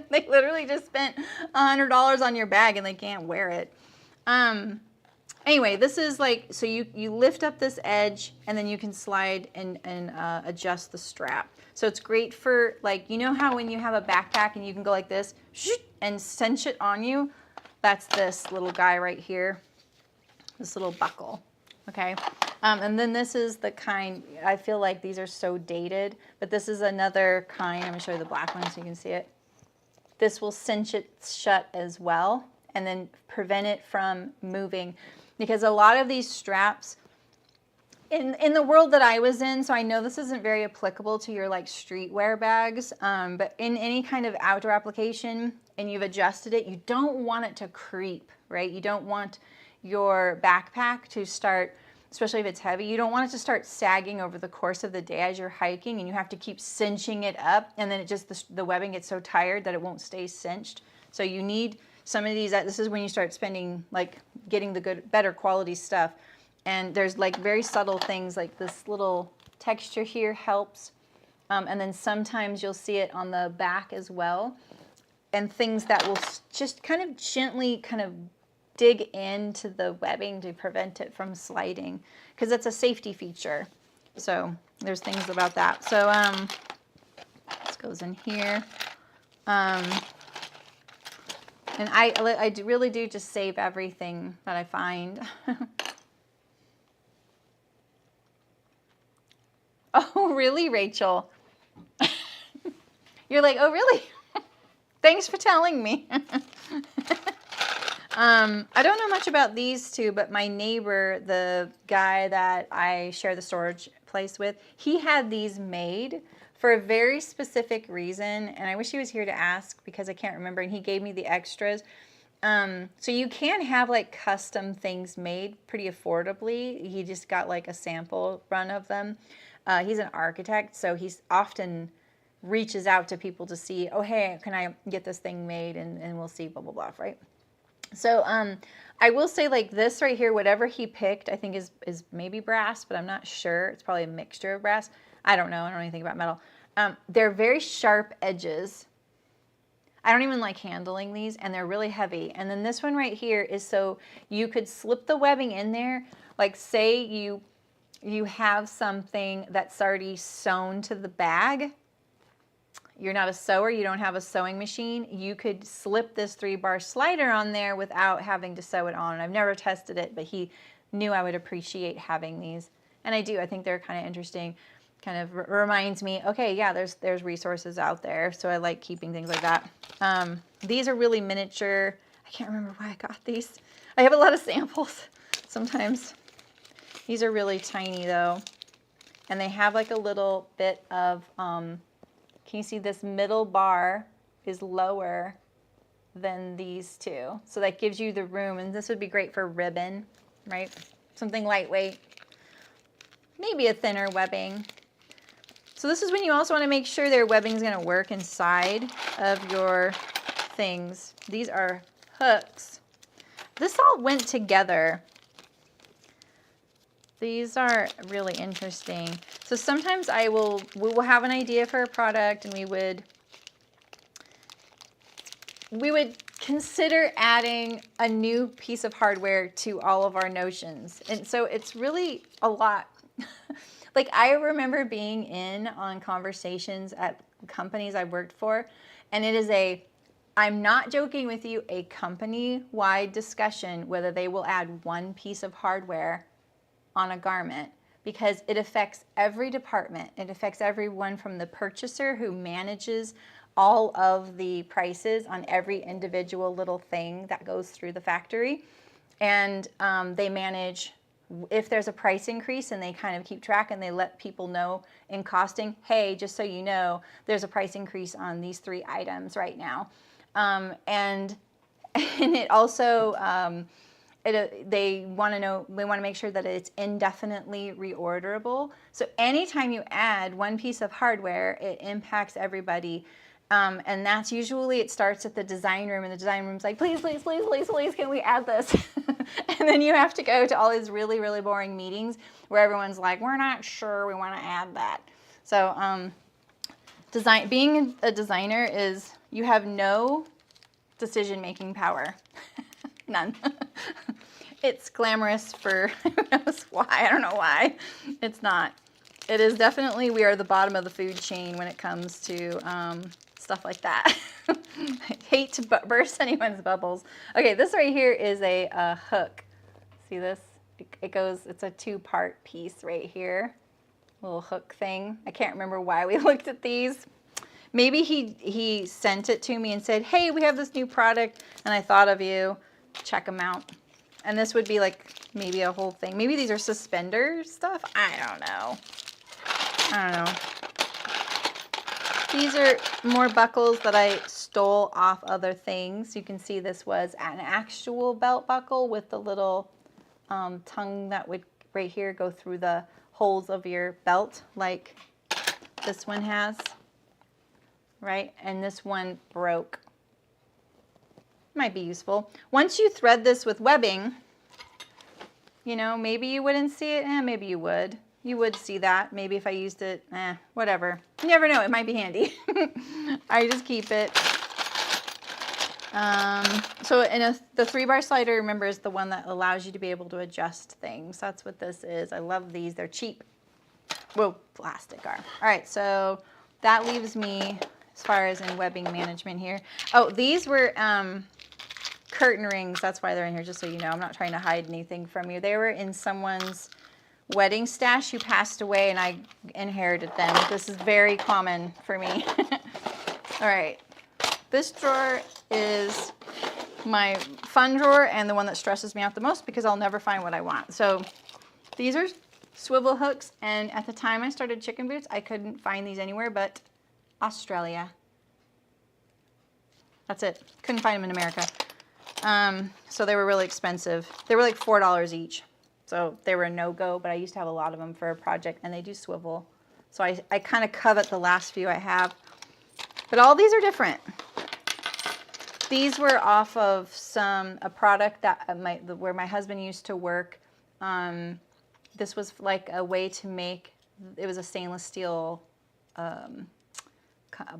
They literally just spent $100 on your bag and they can't wear it. Anyway, this is like, so you lift up this edge and then you can slide and adjust the strap. So it's great for, like, you know how when you have a backpack and you can go like this and cinch it on you? That's this little guy right here, this little buckle, okay? And then this is the kind, I feel like these are so dated, but this is another kind. I'm gonna show you the black one so you can see it. This will cinch it shut as well and then prevent it from moving, because a lot of these straps, in the world that I was in, so I know this isn't very applicable to your like streetwear bags, but in any kind of outdoor application and you've adjusted it, you don't want it to creep, right? You don't want your backpack to start, especially if it's heavy, you don't want it to start sagging over the course of the day as you're hiking, and you have to keep cinching it up, and then it just, the webbing gets so tired that it won't stay cinched. So you need some of these, this is when you start spending, like getting the better quality stuff. And there's like very subtle things, like this little texture here helps. And then sometimes you'll see it on the back as well. And things that will just kind of gently kind of dig into the webbing to prevent it from sliding, because it's a safety feature. So there's things about that. So this goes in here. And I really do just save everything that I find. Oh, really, Rachel? You're like, oh, really? Thanks for telling me. I don't know much about these two, but my neighbor, the guy that I share the storage place with, he had these made for a very specific reason, and I wish he was here to ask because I can't remember, and he gave me the extras. So you can have like custom things made pretty affordably. He just got like a sample run of them. He's an architect, so he's often reaches out to people to see, oh, hey, can I get this thing made? And we'll see, blah, blah, blah, right? So I will say like this right here, whatever he picked, I think is maybe brass, but I'm not sure. It's probably a mixture of brass. I don't know. I don't know anything about metal. They're very sharp edges. I don't even like handling these, and they're really heavy. And then this one right here is so you could slip the webbing in there. Like say you have something that's already sewn to the bag. You're not a sewer, you don't have a sewing machine. You could slip this 3-bar slider on there without having to sew it on. I've never tested it, but he knew I would appreciate having these. And I do, I think they're kind of interesting. Kind of reminds me, okay, yeah, there's resources out there. So I like keeping things like that. These are really miniature. I can't remember why I got these. I have a lot of samples sometimes. These are really tiny though. And they have like a little bit of, can you see this middle bar is lower than these two? So that gives you the room, and this would be great for ribbon, right? Something lightweight. Maybe a thinner webbing. So this is when you also want to make sure their webbing is going to work inside of your things. These are hooks. This all went together. These are really interesting. So sometimes we will have an idea for a product, and we would consider adding a new piece of hardware to all of our notions. And so it's really a lot. Like I remember being in on conversations at companies I've worked for, and it is I'm not joking with you, a company-wide discussion whether they will add one piece of hardware on a garment, because it affects every department. It affects everyone from the purchaser who manages all of the prices on every individual little thing that goes through the factory. And they manage if there's a price increase, and they kind of keep track and they let people know in costing, hey, just so you know, there's a price increase on these 3 items right now. And it also, they want to make sure that it's indefinitely reorderable. So anytime you add one piece of hardware, it impacts everybody. And that's usually, it starts at the design room, and the design room's like, please, please, please, please, please, can we add this? And then you have to go to all these really, really boring meetings where everyone's like, we're not sure, we want to add that. So being a designer is, you have no decision-making power. None. It's glamorous for who knows why. I don't know why. It's not. It is definitely, we are the bottom of the food chain when it comes to stuff like that. I hate to burst anyone's bubbles. Okay, this right here is a hook. See this? It's a 2-part piece right here. Little hook thing. I can't remember why we looked at these. Maybe he sent it to me and said, hey, we have this new product, and I thought of you. Check them out. And this would be like maybe a whole thing. Maybe these are suspender stuff. I don't know. These are more buckles that I stole off other things. You can see this was an actual belt buckle with the little tongue that would right here go through the holes of your belt, like this one has, right? And this one broke. Might be useful. Once you thread this with webbing, you know, maybe you wouldn't see it, maybe you would. You would see that. Maybe if I used it, whatever. You never know, it might be handy. I just keep it. So the 3-bar slider, remember, is the one that allows you to be able to adjust things. That's what this is. I love these. They're cheap. Well, plastic are. All right, so that leaves me as far as in webbing management here. Oh, these were curtain rings. That's why they're in here, just so you know. I'm not trying to hide anything from you. They were in someone's wedding stash who passed away, and I inherited them. This is very common for me. All right, this drawer is my fun drawer and the one that stresses me out the most because I'll never find what I want. So these are swivel hooks, and at the time I started Chicken Boots, I couldn't find these anywhere but Australia. That's it. Couldn't find them in America. So they were really expensive. They were like $4 each. So they were a no-go, but I used to have a lot of them for a project, and they do swivel. So I kind of covet the last few I have. But all these are different. These were off of a product that where my husband used to work. This was like a way to make, it was a stainless steel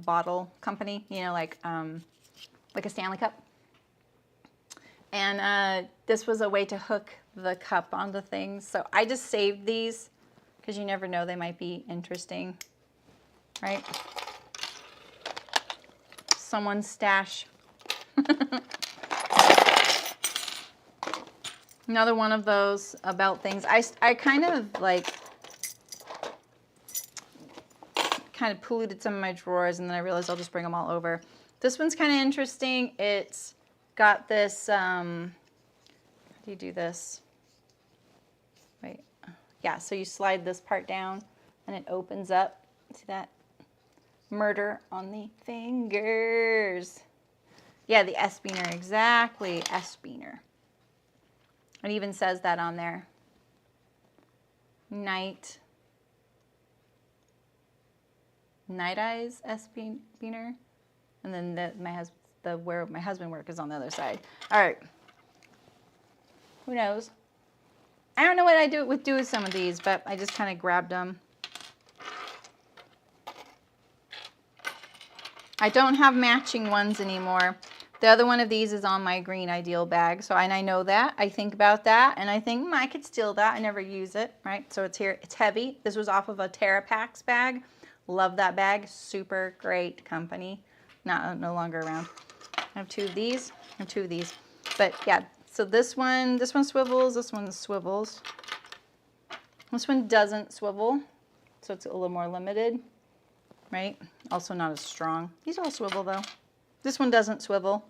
bottle company, you know, like a Stanley Cup. And this was a way to hook the cup onto things. So I just saved these because you never know, they might be interesting, right? Someone's stash. Another one of those about things. I kind of polluted some of my drawers, and then I realized I'll just bring them all over. This one's kind of interesting. It's got this, how do you do this? Wait, yeah, so you slide this part down and it opens up. See that? Murder on the fingers. Yeah, the S-beaner, exactly, S-beaner. It even says that on there. Night Eyes S-beaner. And then where my husband works is on the other side. All right. Who knows? I don't know what I do with some of these, but I just kind of grabbed them. I don't have matching ones anymore. The other one of these is on my green ideal bag. So, and I know that. I think about that, and I think I could steal that. I never use it, right? So it's here. It's heavy. This was off of a TerraPax bag. Love that bag. Super great company. No longer around. I have two of these. I have two of these. But yeah, so this one swivels. This one swivels. This one doesn't swivel, so it's a little more limited, right? Also not as strong. These all swivel though. This one doesn't swivel,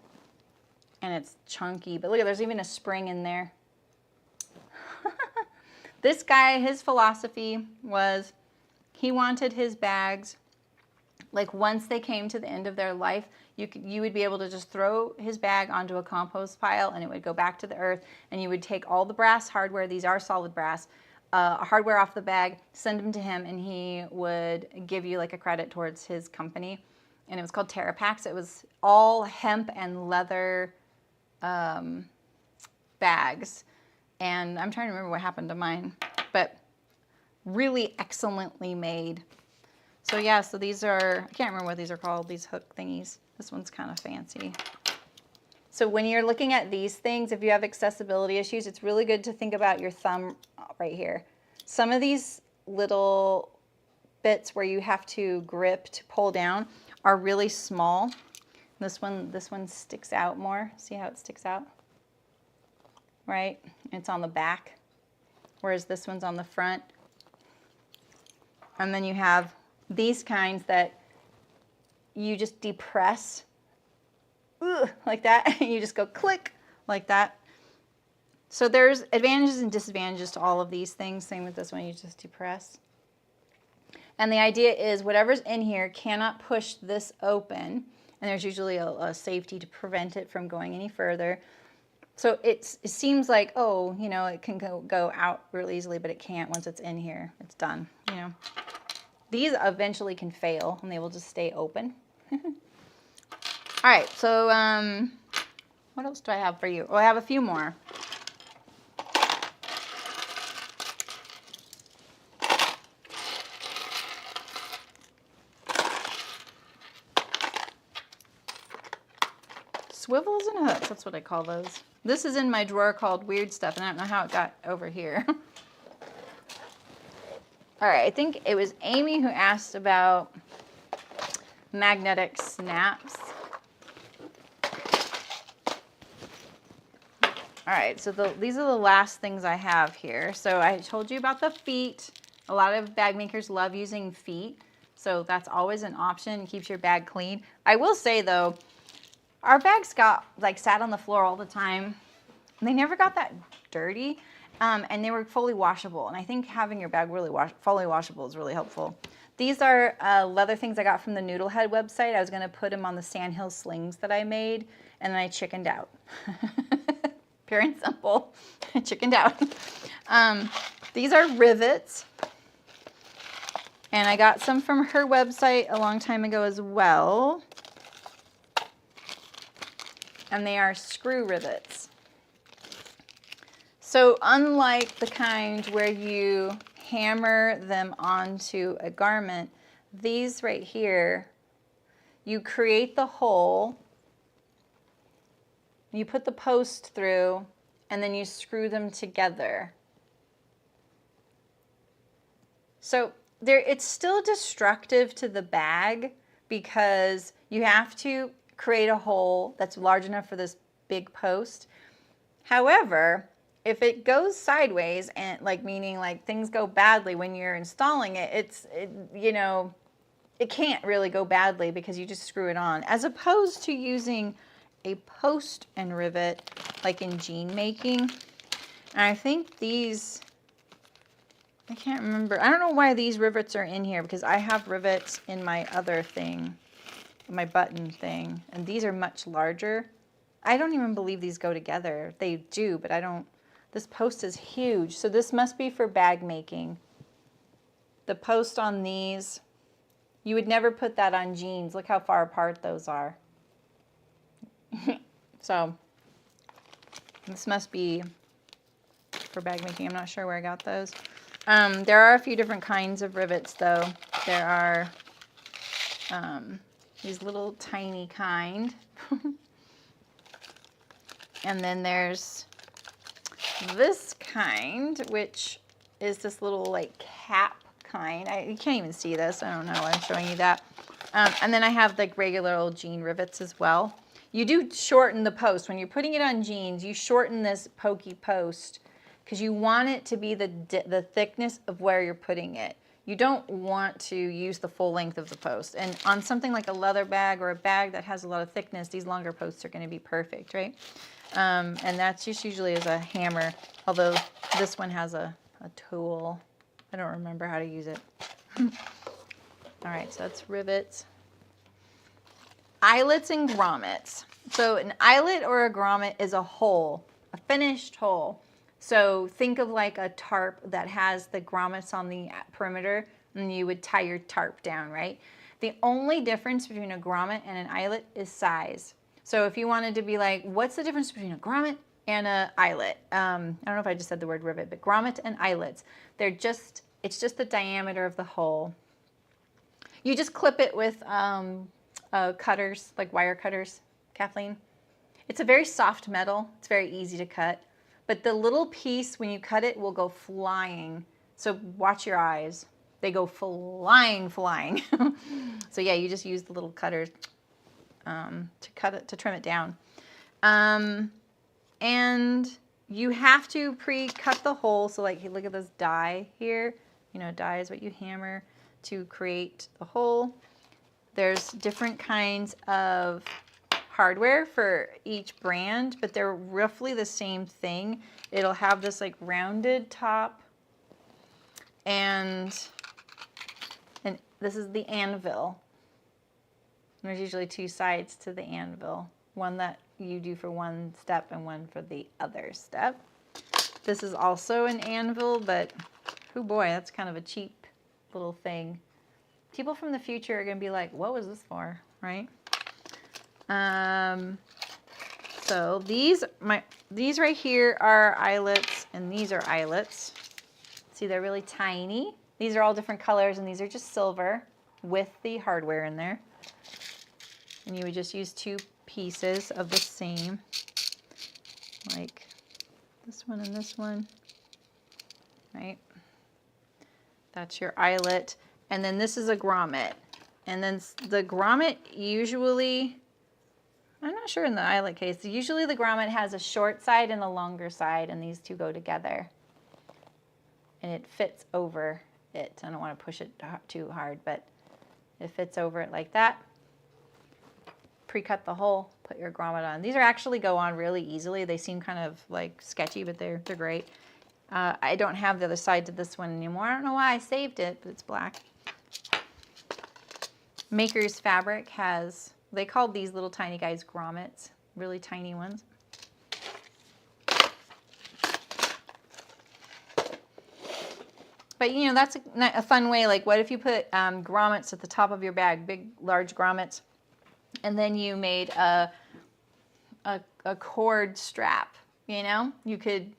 and it's chunky. But look at, there's even a spring in there. This guy, his philosophy was he wanted his bags, like once they came to the end of their life, you would be able to just throw his bag onto a compost pile and it would go back to the earth, and you would take all the brass hardware, these are solid brass, hardware off the bag, send them to him, and he would give you like a credit towards his company. And it was called TerraPax. It was all hemp and leather bags. And I'm trying to remember what happened to mine, but really excellently made. So yeah, so these are, I can't remember what these are called, these hook thingies. This one's kind of fancy. So when you're looking at these things, if you have accessibility issues, it's really good to think about your thumb right here. Some of these little bits where you have to grip to pull down are really small. This one sticks out more. See how it sticks out? Right? It's on the back, whereas this one's on the front. And then you have these kinds that you just depress like that, and you just go click like that. So there's advantages and disadvantages to all of these things. Same with this one, you just depress. And the idea is whatever's in here cannot push this open, and there's usually a safety to prevent it from going any further. So it seems like, oh, you know, it can go out really easily, but it can't. Once it's in here, it's done, you know. These eventually can fail, and they will just stay open. All right, so what else do I have for you? Oh, I have a few more. Swivels and hooks, that's what I call those. This is in my drawer called Weird Stuff, and I don't know how it got over here. All right, I think it was Amy who asked about magnetic snaps. All right, so these are the last things I have here. So I told you about the feet. A lot of bag makers love using feet, so that's always an option. It keeps your bag clean. I will say though, our bags got sat on the floor all the time. And they never got that dirty, and they were fully washable. And I think having your bag really fully washable is really helpful. These are leather things I got from the Noodlehead website. I was going to put them on the Sandhill slings that I made, and then I chickened out. Pure and simple. Chickened out. These are rivets. And I got some from her website a long time ago as well. And they are screw rivets. So unlike the kind where you hammer them onto a garment, these right here, you create the hole, you put the post through, and then you screw them together. So it's still destructive to the bag because you have to create a hole that's large enough for this big post. However, if it goes sideways and meaning things go badly when you're installing it, you know, it can't really go badly because you just screw it on, as opposed to using a post and rivet like in jean making. And I think these, I can't remember. I don't know why these rivets are in here because I have rivets in my other thing, my button thing, and these are much larger. I don't even believe these go together. They do, but I don't. This post is huge, so this must be for bag making. The post on these, you would never put that on jeans. Look how far apart those are. So this must be for bag making. I'm not sure where I got those. There are a few different kinds of rivets though. There are these little tiny kind. And then there's this kind, which is this little like cap kind. You can't even see this. I don't know why I'm showing you that. And then I have like regular old jean rivets as well. You do shorten the post. When you're putting it on jeans, you shorten this pokey post because you want it to be the thickness of where you're putting it. You don't want to use the full length of the post. And on something like a leather bag or a bag that has a lot of thickness, these longer posts are going to be perfect, right? And that's just usually as a hammer, although this one has a tool. I don't remember how to use it. All right, so that's rivets. Eyelets and grommets. So an eyelet or a grommet is a hole, a finished hole. So think of like a tarp that has the grommets on the perimeter, and you would tie your tarp down, right? The only difference between a grommet and an eyelet is size. So if you wanted to be like, what's the difference between a grommet and an eyelet? I don't know if I just said the word rivet, but grommet and eyelets, it's just the diameter of the hole. You just clip it with cutters, like wire cutters, Kathleen. It's a very soft metal. It's very easy to cut. But the little piece, when you cut it, will go flying. So watch your eyes. They go flying, flying. So yeah, you just use the little cutters to cut it, to trim it down. And you have to pre-cut the hole. So like, look at this die here. You know, die is what you hammer to create the hole. There's different kinds of hardware for each brand, but they're roughly the same thing. It'll have this like rounded top, and this is the anvil. There's usually two sides to the anvil, one that you do for one step and one for the other step. This is also an anvil, but oh boy, that's kind of a cheap little thing. People from the future are going to be like, what was this for, right? So these right here are eyelets, and these are eyelets. See, they're really tiny. These are all different colors, and these are just silver with the hardware in there. And you would just use two pieces of the same, like this one and this one, right? That's your eyelet. And then this is a grommet. And then the grommet usually, I'm not sure in the eyelet case, usually the grommet has a short side and a longer side, and these two go together. And it fits over it. I don't want to push it too hard, but it fits over it like that. Pre-cut the hole, put your grommet on. These are actually go on really easily. They seem kind of like sketchy, but they're great. I don't have the other side to this one anymore. I don't know why I saved it, but it's black. Maker's Fabric has, they called these little tiny guys grommets, really tiny ones. But you know, that's a fun way. Like, what if you put grommets at the top of your bag, big, large grommets, and then you made a cord strap, you know? You could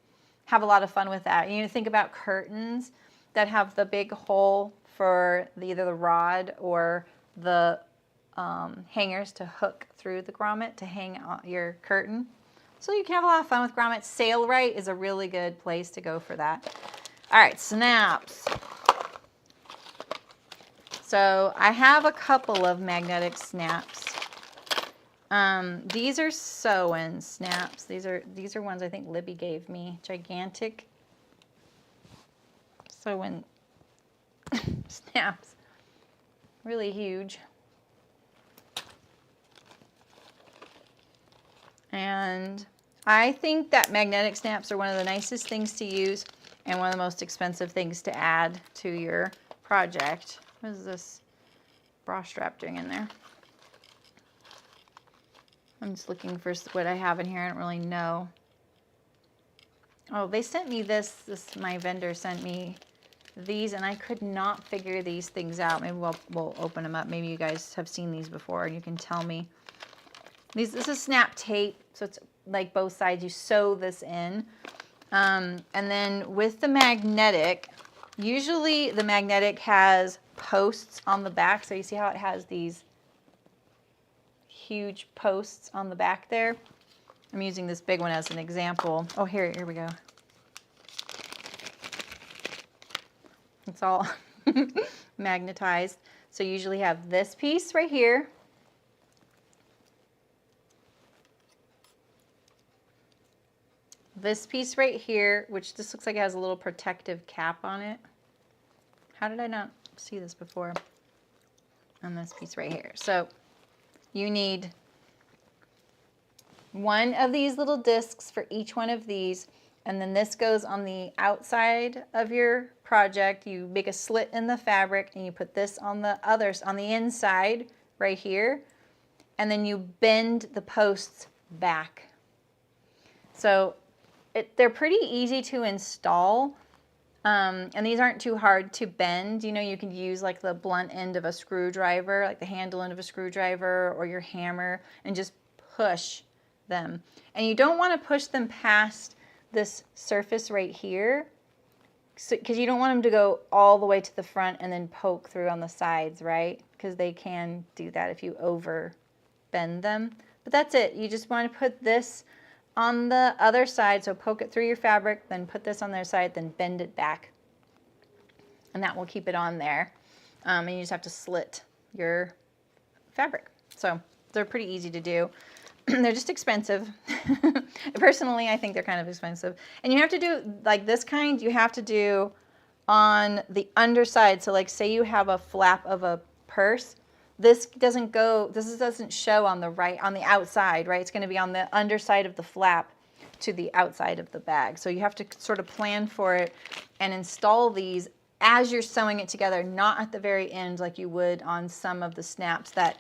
have a lot of fun with that. You think about curtains that have the big hole for either the rod or the hangers to hook through the grommet to hang on your curtain. So you can have a lot of fun with grommets. Sailrite is a really good place to go for that. All right, snaps. So I have a couple of magnetic snaps. These are sew-in snaps. These are ones I think Libby gave me. Gigantic sew-in snaps. Really huge. And I think that magnetic snaps are one of the nicest things to use and one of the most expensive things to add to your project. What is this bra strap doing in there? I'm just looking for what I have in here. I don't really know. Oh, they sent me this. My vendor sent me these, and I could not figure these things out. Maybe we'll open them up. Maybe you guys have seen these before, and you can tell me. This is snap tape, so it's like both sides. You sew this in. And then with the magnetic, usually the magnetic has posts on the back. So you see how it has these huge posts on the back there? I'm using this big one as an example. Oh, here we go. It's all magnetized. So you usually have this piece right here. This piece right here, which this looks like it has a little protective cap on it. How did I not see this before? And this piece right here. So you need one of these little discs for each one of these, and then this goes on the outside of your project. You make a slit in the fabric and you put this on the inside right here, and then you bend the posts back. So they're pretty easy to install, and these aren't too hard to bend. You know, you can use like the blunt end of a screwdriver, like the handle end of a screwdriver, or your hammer, and just push them. And you don't want to push them past this surface right here, because you don't want them to go all the way to the front and then poke through on the sides, right? Because they can do that if you over bend them. But that's it. You just want to put this on the other side, so poke it through your fabric, then put this on their side, then bend it back. And that will keep it on there. And you just have to slit your fabric. So they're pretty easy to do. They're just expensive. Personally, I think they're kind of expensive. And you have to do, like this kind, you have to do on the underside. So like say you have a flap of a purse. This doesn't show on the outside, right? It's going to be on the underside of the flap to the outside of the bag. So you have to sort of plan for it and install these as you're sewing it together, not at the very end like you would on some of the snaps that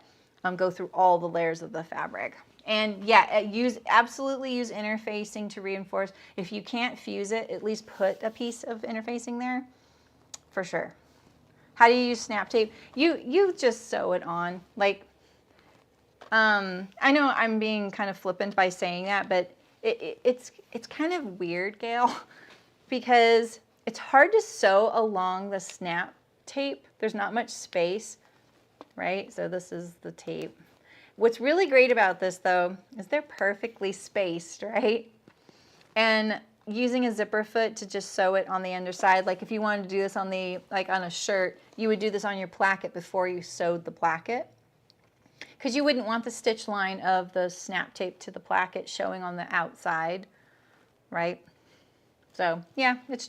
go through all the layers of the fabric. And yeah, absolutely use interfacing to reinforce. If you can't fuse it, at least put a piece of interfacing there for sure. How do you use snap tape? You just sew it on. Like, I know I'm being kind of flippant by saying that, but it's kind of weird, Gail, because it's hard to sew along the snap tape. There's not much space, right? So this is the tape. What's really great about this, though, is they're perfectly spaced, right? And using a zipper foot to just sew it on the underside, like if you wanted to do this on on a shirt, you would do this on your placket before you sewed the placket, because you wouldn't want the stitch line of the snap tape to the placket showing on the outside, right? So yeah, it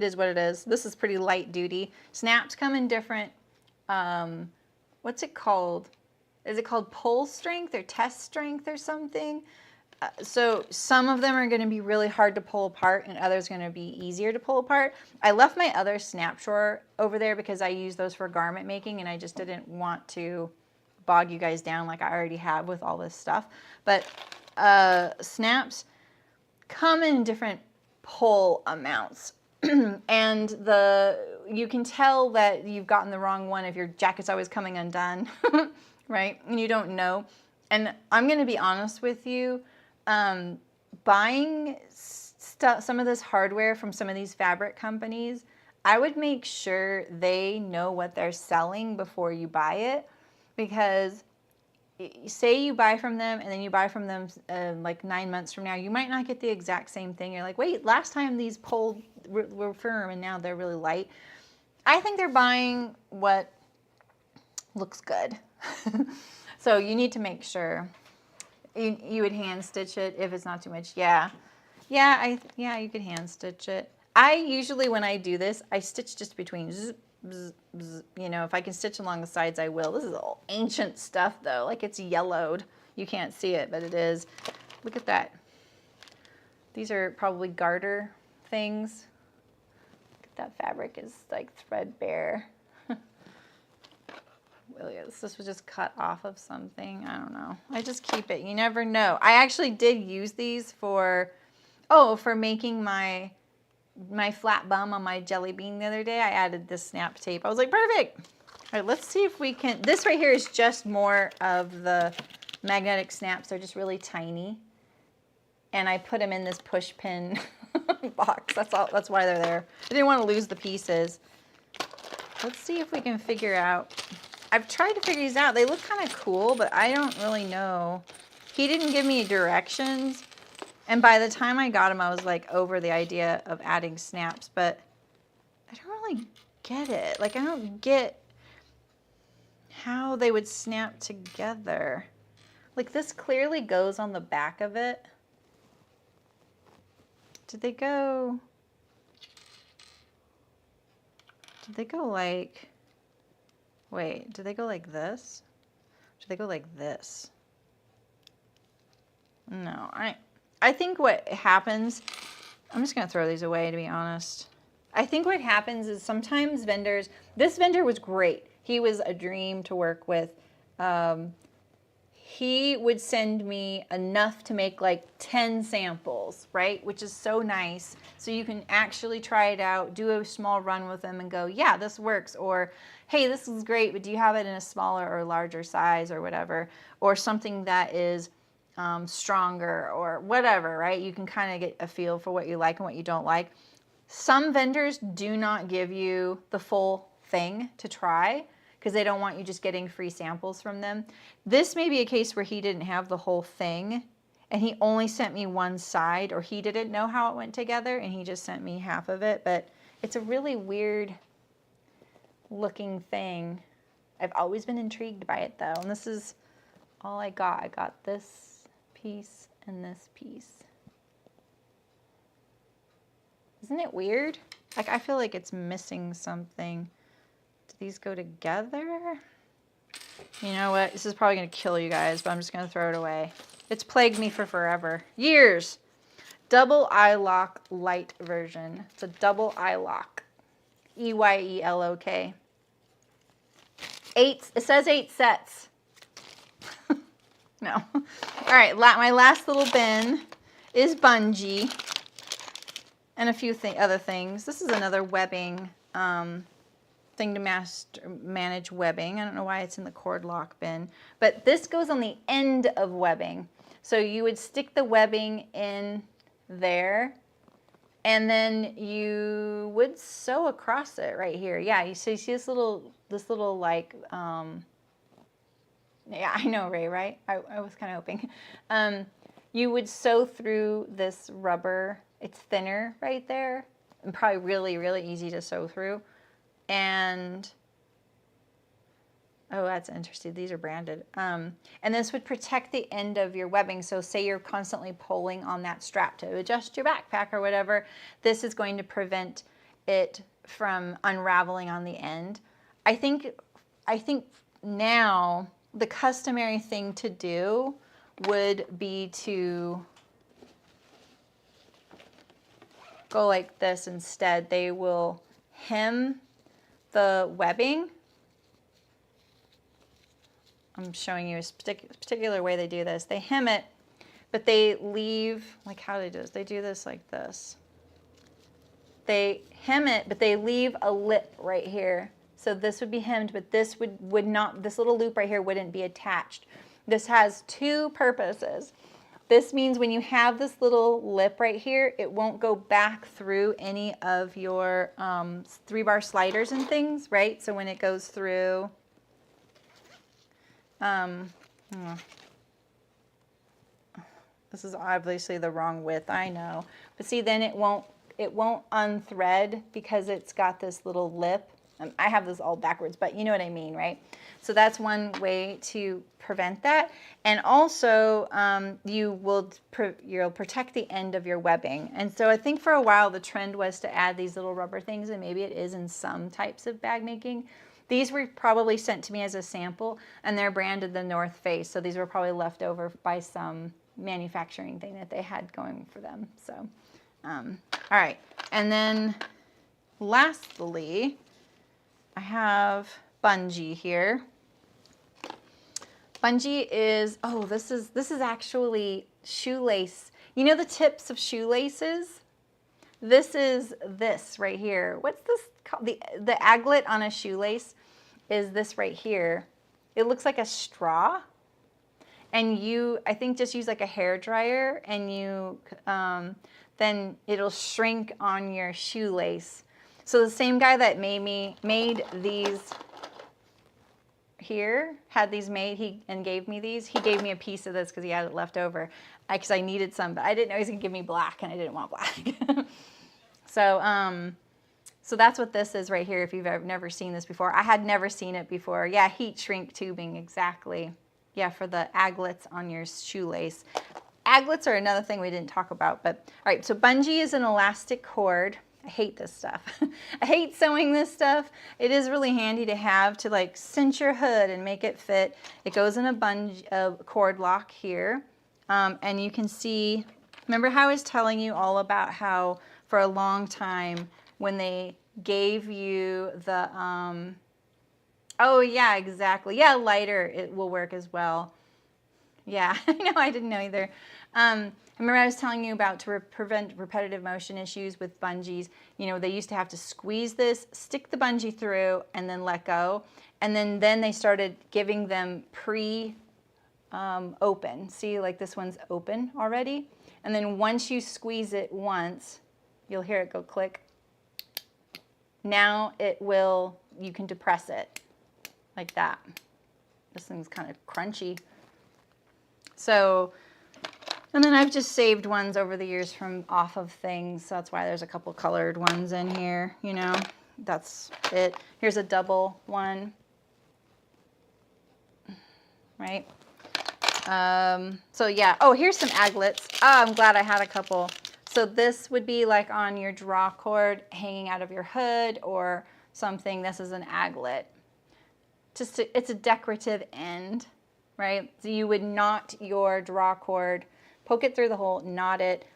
is what it is. This is pretty light duty. Snaps come in different, what's it called? Is it called pull strength or test strength or something? So some of them are going to be really hard to pull apart and others are going to be easier to pull apart. I left my other snap drawer over there because I use those for garment making, and I just didn't want to bog you guys down like I already have with all this stuff. But snaps come in different pull amounts. And you can tell that you've gotten the wrong one if your jacket's always coming undone, right? And you don't know. And I'm going to be honest with you, buying some of this hardware from some of these fabric companies, I would make sure they know what they're selling before you buy it, because say you buy from them and then you buy from them like 9 months from now, you might not get the exact same thing. You're like, wait, last time these pulled were firm and now they're really light. I think they're buying what looks good. So you need to make sure you would hand stitch it if it's not too much. Yeah, you could hand stitch it. I usually, when I do this, I stitch just between zzz, bzz, bzz. You know, if I can stitch along the sides, I will. This is all ancient stuff, though. Like, it's yellowed. You can't see it, but it is. Look at that. These are probably garter things. Look at that fabric is like threadbare. This was just cut off of something. I don't know. I just keep it. You never know. I actually did use these for making my flat bum on my jelly bean the other day. I added this snap tape. I was like, perfect. All right, let's see if we can. This right here is just more of the magnetic snaps. They're just really tiny. And I put them in this push pin box. That's all. That's why they're there. I didn't want to lose the pieces. Let's see if we can figure out. I've tried to figure these out. They look kind of cool, but I don't really know. He didn't give me directions. And by the time I got him, I was like over the idea of adding snaps, but I don't really get it. Like, I don't get how they would snap together. Like, this clearly goes on the back of it. Did they go like, wait, did they go like this? Did they go like this? No, I think what happens, I'm just going to throw these away, to be honest. I think what happens is sometimes vendors, this vendor was great. He was a dream to work with. He would send me enough to make like 10 samples, right? Which is so nice. So you can actually try it out, do a small run with them and go, yeah, this works. Or, hey, this is great, but do you have it in a smaller or larger size or whatever? Or something that is stronger or whatever, right? You can kind of get a feel for what you like and what you don't like. Some vendors do not give you the full thing to try because they don't want you just getting free samples from them. This may be a case where he didn't have the whole thing and he only sent me one side, or he didn't know how it went together and he just sent me half of it. But it's a really weird looking thing. I've always been intrigued by it though, and this is all I got. I got this piece and this piece. Isn't it weird? Like, I feel like it's missing something. Do these go together? You know what? This is probably going to kill you guys, but I'm just going to throw it away. It's plagued me for forever. Years. Double eye lock light version. It's a double eye lock. EYELOK. 8. It says 8 sets. No. All right, my last little bin is bungee and a few other things. This is another webbing thing to manage webbing. I don't know why it's in the cord lock bin, but this goes on the end of webbing. So you would stick the webbing in there, and then you would sew across it right here. Yeah, so you see this little like, yeah, I know, Ray, right? I was kind of hoping. You would sew through this rubber. It's thinner right there and probably really, really easy to sew through. And, oh, that's interesting. These are branded. And this would protect the end of your webbing. So say you're constantly pulling on that strap to adjust your backpack or whatever, this is going to prevent it from unraveling on the end. I think now the customary thing to do would be to go like this instead. They will hem the webbing. I'm showing you a particular way they do this. They hem it, but they leave, like how do they do this? They do this like this. they hem it, but they leave a lip right here. So this would be hemmed, but this would not, this little loop right here wouldn't be attached. This has two purposes. This means when you have this little lip right here, it won't go back through any of your 3-bar sliders and things, right? So when it goes through, this is obviously the wrong width, I know. But see, then it won't unthread because it's got this little lip. I have this all backwards, but you know what I mean, right? So that's one way to prevent that. And also, you'll protect the end of your webbing. And so I think for a while the trend was to add these little rubber things, and maybe it is in some types of bag making. These were probably sent to me as a sample, and they're branded the North Face. So these were probably left over by some manufacturing thing that they had going for them. So, all right. And then lastly, I have bungee here. Bungee is, oh, this is actually shoelace. You know the tips of shoelaces? This is this right here. What's this called? The aglet on a shoelace is this right here. It looks like a straw. And you, I think, just use like a hair dryer, and you, then it'll shrink on your shoelace. So the same guy that made these here, had these made, and gave me these. He gave me a piece of this because he had it left over, because I needed some, but I didn't know he was gonna give me black, and I didn't want black. So that's what this is right here. If you've never seen this before, I had never seen it before. Yeah, heat shrink tubing, exactly. Yeah, for the aglets on your shoelace. Aglets are another thing we didn't talk about, but all right. So bungee is an elastic cord. I hate this stuff. I hate sewing this stuff. It is really handy to have to like cinch your hood and make it fit. It goes in a cord lock here. And you can see, remember how I was telling you all about how for a long time when they gave you the, oh yeah, exactly. Yeah, lighter, it will work as well. Yeah, I know, I didn't know either. Remember I was telling you about to prevent repetitive motion issues with bungees. You know, they used to have to squeeze this, stick the bungee through, and then let go. And then they started giving them open. See, like this one's open already. And then once you squeeze it once, you'll hear it go click. Now it will, you can depress it like that. This thing's kind of crunchy. So, and then I've just saved ones over the years from off of things. So that's why there's a couple colored ones in here, you know, that's it. Here's a double one, right? So yeah, oh, here's some aglets. Oh, I'm glad I had a couple. So this would be like on your draw cord hanging out of your hood or something. This is an aglet. It's a decorative end, right? So you would knot your draw cord, poke it through the hole, knot it,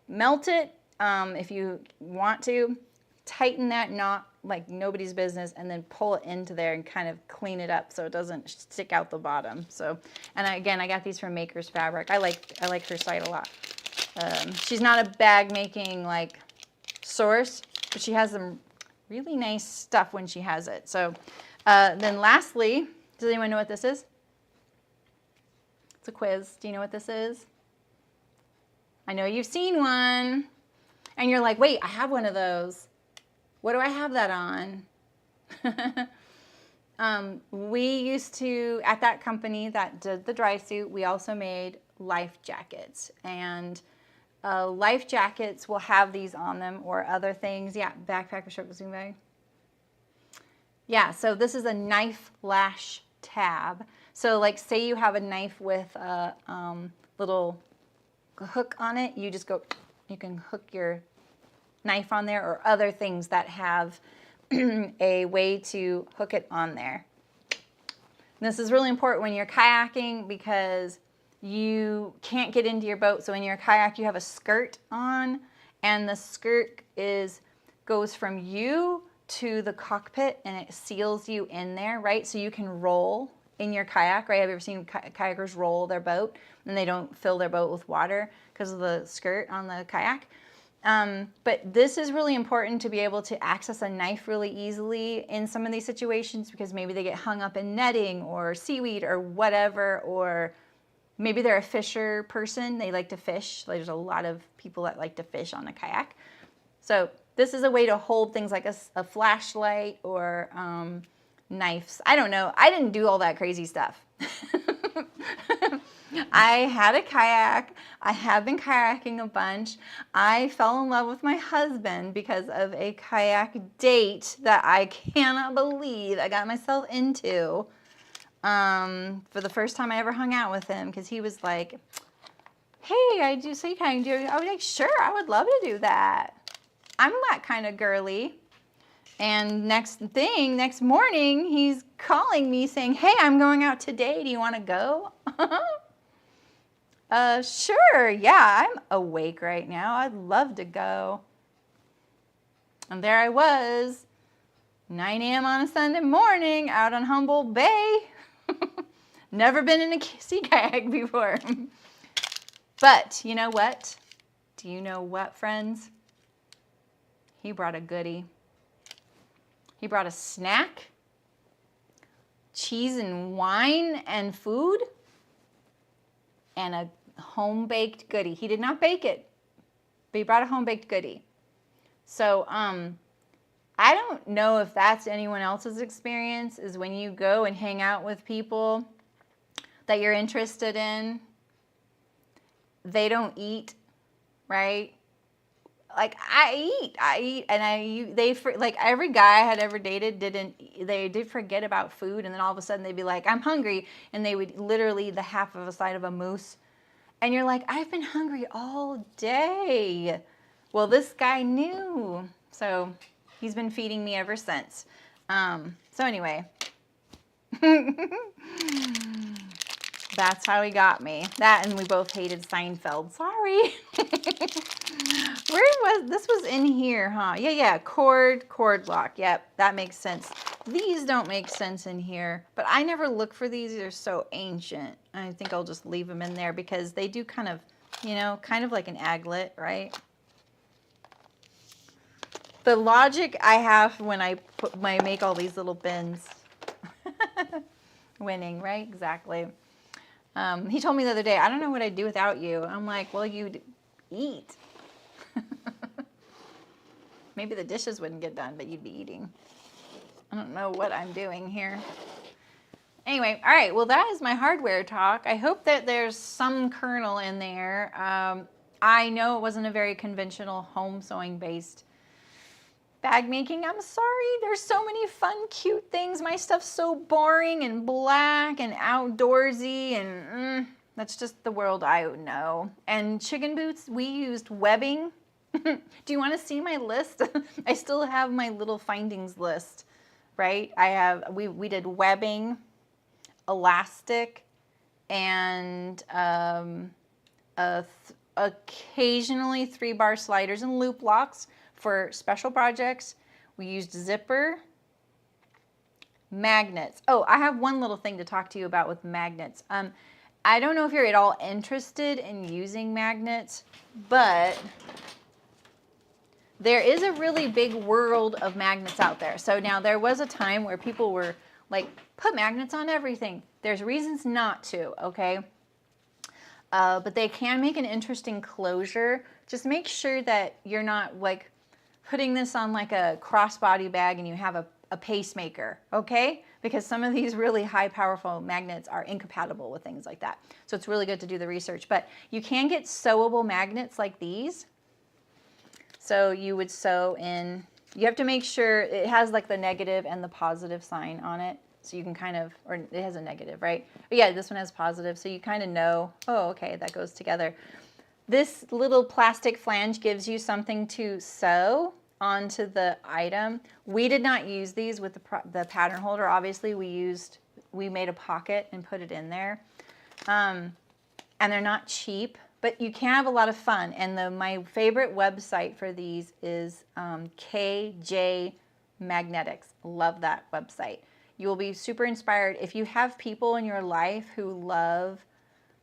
melt it if you want to, tighten that knot like nobody's business, and then pull it into there and kind of clean it up so it doesn't stick out the bottom. So, and again, I got these from Maker's Fabric. I like her site a lot. She's not a bag making like source, but she has some really nice stuff when she has it. So then lastly, does anyone know what this is? It's a quiz. Do you know what this is? I know you've seen one and you're like, wait, I have one of those. What do I have that on? We used to, at that company that did the dry suit, we also made life jackets, and life jackets will have these on them or other things. Yeah, backpack or short zoom bag. Yeah, so this is a knife lash tab. So like say you have a knife with a little hook on it, you just go, you can hook your knife on there, or other things that have a way to hook it on there. And this is really important when you're kayaking because you can't get into your boat. So in your kayak, you have a skirt on, and the skirt goes from you to the cockpit, and it seals you in there, right? So you can roll in your kayak, right? Have you ever seen kayakers roll their boat and they don't fill their boat with water because of the skirt on the kayak? But this is really important to be able to access a knife really easily in some of these situations, because maybe they get hung up in netting or seaweed or whatever, or maybe they're a fisher person. They like to fish. There's a lot of people that like to fish on a kayak. So this is a way to hold things like a flashlight or knives. I don't know. I didn't do all that crazy stuff. I had a kayak. I have been kayaking a bunch. I fell in love with my husband because of a kayak date that I cannot believe I got myself into for the first time I ever hung out with him, because he was like, hey, I do sea kayaking. I was like, sure, I would love to do that. I'm that kind of girly. And next morning, he's calling me saying, hey, I'm going out today. Do you want to go? Sure. Yeah, I'm awake right now. I'd love to go. And there I was, 9 a.m. on a Sunday morning out on Humboldt Bay. Never been in a sea kayak before. But you know what? Do you know what, friends? He brought a goodie. He brought a snack, cheese and wine and food, and a home-baked goodie. He did not bake it, but he brought a home-baked goodie. So I don't know if that's anyone else's experience, is when you go and hang out with people that you're interested in, they don't eat, right? Like I eat, and like every guy I had ever dated they did forget about food, and then all of a sudden they'd be like, I'm hungry, and they would literally eat the half of a side of a moose, and you're like, I've been hungry all day. Well, this guy knew, so he's been feeding me ever since. So anyway, that's how he got me. That, and we both hated Seinfeld. Sorry. This was in here, huh? Yeah, cord lock. Yep, that makes sense. These don't make sense in here, but I never look for these. They're so ancient. I think I'll just leave them in there because they do kind of, kind of like an aglet, right? The logic I have when I make all these little bins. Winning, right? Exactly. He told me the other day, I don't know what I'd do without you. I'm like, well, you'd eat. Maybe the dishes wouldn't get done, but you'd be eating. I don't know what I'm doing here. Anyway, all right, well, that is my hardware talk. I hope that there's some kernel in there. I know it wasn't a very conventional home sewing based bag making. I'm sorry. There's so many fun, cute things. My stuff's so boring and black and outdoorsy, and that's just the world I know. And chicken boots, we used webbing. Do you want to see my list? I still have my little findings list, right? We did webbing, elastic, and occasionally 3-bar sliders and loop locks for special projects. We used zipper, magnets. Oh, I have one little thing to talk to you about with magnets. I don't know if you're at all interested in using magnets, but there is a really big world of magnets out there. So now there was a time where people were like, put magnets on everything. There's reasons not to, okay? But they can make an interesting closure. Just make sure that you're not like putting this on like a crossbody bag and you have a pacemaker, okay? Because some of these really high powerful magnets are incompatible with things like that. So it's really good to do the research. But you can get sewable magnets like these. So you would sew in, you have to make sure it has like the negative and the positive sign on it. So you can kind of, or it has a negative, right? But yeah, this one has positive. So you kind of know, oh, okay, that goes together. This little plastic flange gives you something to sew onto the item. We did not use these with the pattern holder. Obviously, we made a pocket and put it in there. And they're not cheap, but you can have a lot of fun. And my favorite website for these is KJ Magnetics. Love that website. You will be super inspired. If you have people in your life who love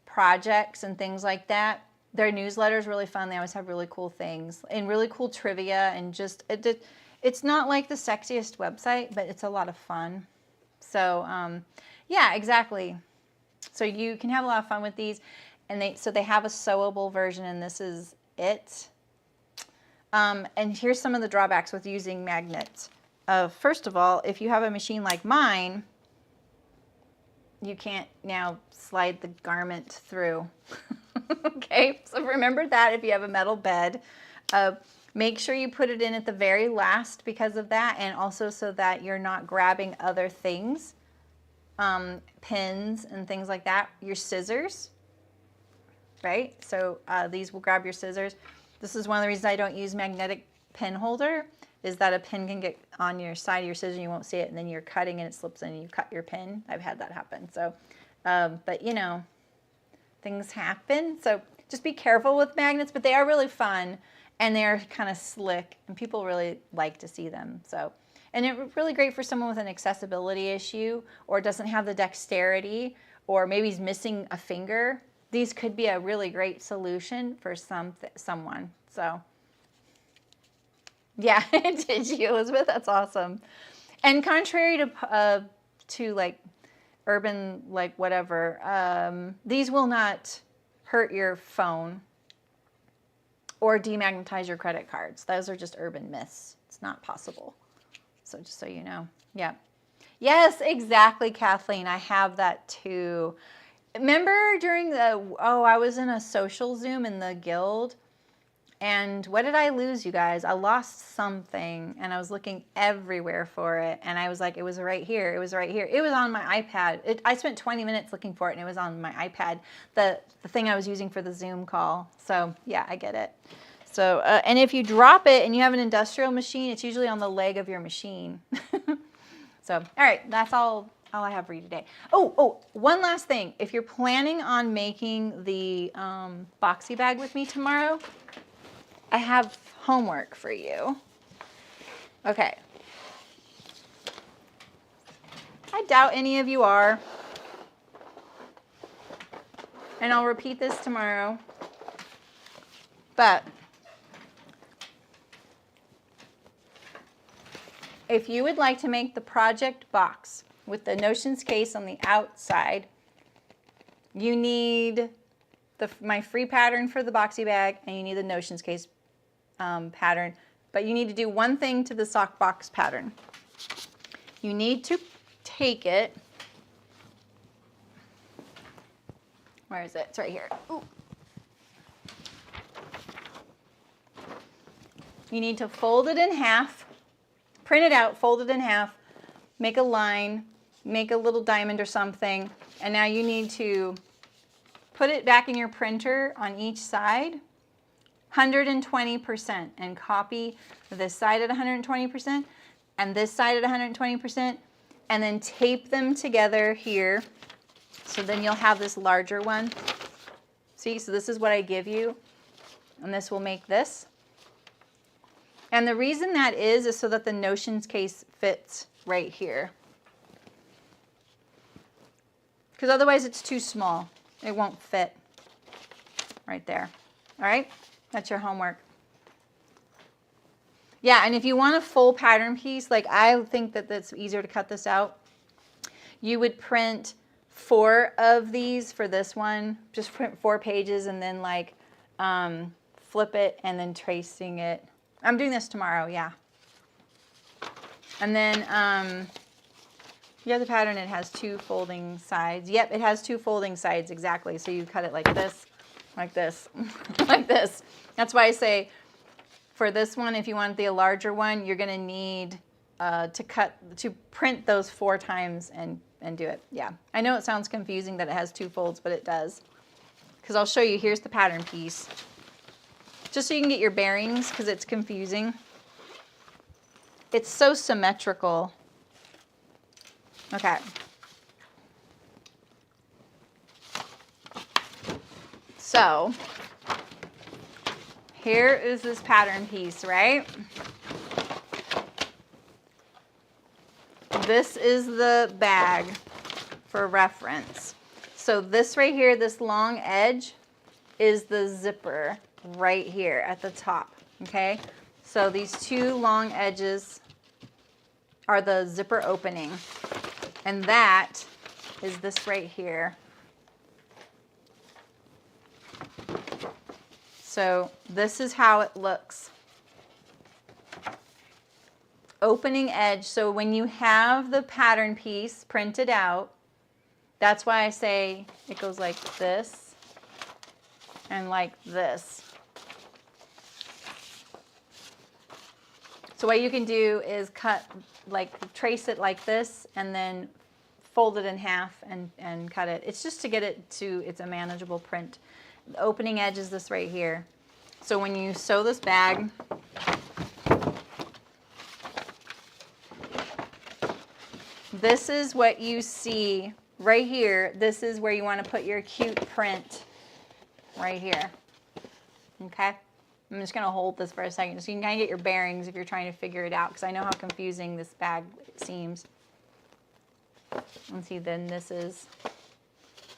projects and things like that, Their newsletter is really fun. They always have really cool things and really cool trivia, and just it's not like the sexiest website, but it's a lot of fun. So yeah, exactly. So you can have a lot of fun with these, and they have a sewable version, and this is it. And here's some of the drawbacks with using magnets. First of all, if you have a machine like mine, you can't now slide the garment through. Okay, so remember that if you have a metal bed. Make sure you put it in at the very last because of that, and also so that you're not grabbing other things, pins and things like that. Your scissors, right? So these will grab your scissors. This is one of the reasons I don't use magnetic pin holder, is that a pin can get on your side of your scissors and you won't see it, and then you're cutting and it slips in and you cut your pin. I've had that happen. So, but you know, things happen. So just be careful with magnets, but they are really fun and they're kind of slick and people really like to see them. So, and they're really great for someone with an accessibility issue or doesn't have the dexterity, or maybe he's missing a finger. These could be a really great solution for someone. So yeah, did you, Elizabeth? That's awesome. And contrary to like urban, like whatever, these will not hurt your phone or demagnetize your credit cards. Those are just urban myths. It's not possible. So just so you know. Yeah. Yes, exactly, Kathleen. I have that too. Remember during I was in a social Zoom in the guild, and what did I lose, you guys? I lost something, and I was looking everywhere for it, and I was like, it was right here. It was right here. It was on my iPad. I spent 20 minutes looking for it, and it was on my iPad, the thing I was using for the Zoom call. So yeah, I get it. So, and if you drop it and you have an industrial machine, it's usually on the leg of your machine. So, all right, that's all I have for you today. Oh, one last thing. If you're planning on making the Boxy bag with me tomorrow, I have homework for you. Okay. I doubt any of you are. And I'll repeat this tomorrow. But if you would like to make the project box with the notions case on the outside, you need my free pattern for the Boxy bag, and you need the notions case pattern. But you need to do one thing to the sock box pattern. You need to take it. Where is it? It's right here. Ooh. You need to fold it in half, print it out, fold it in half, make a line, make a little diamond or something, and now you need to put it back in your printer on each side, 120%, and copy this side at 120% and this side at 120%, and then tape them together here. So then you'll have this larger one. See, so this is what I give you, and this will make this. And the reason that is so that the notions case fits right here. Because otherwise it's too small. It won't fit right there. All right? That's your homework. Yeah, and if you want a full pattern piece, like I think that it's easier to cut this out. You would print 4 of these for this one. Just print 4 pages and then like flip it and then tracing it. I'm doing this tomorrow, yeah. And then you have the pattern, it has 2 folding sides. Yep, it has 2 folding sides, exactly. So you cut it like this, like this, like this. That's why I say for this one, if you want the larger one, you're gonna need to print those 4 times and do it. Yeah, I know it sounds confusing that it has 2 folds, but it does. Because I'll show you, here's the pattern piece. Just so you can get your bearings, because it's confusing. It's so symmetrical. Okay. So, here is this pattern piece, right? This is the bag for reference. So this right here, this long edge, is the zipper right here at the top, okay? So these two long edges are the zipper opening, and that is this right here. So this is how it looks. Opening edge, so when you have the pattern piece printed out, that's why I say it goes like this and like this. So what you can do is cut, like trace it like this and then fold it in half and cut it. It's just to get it to, it's a manageable print. The opening edge is this right here. So when you sew this bag, this is what you see right here. This is where you want to put your cute print right here. Okay? I'm just going to hold this for a second so you can kind of get your bearings if you're trying to figure it out, because I know how confusing this bag seems. And see, then this is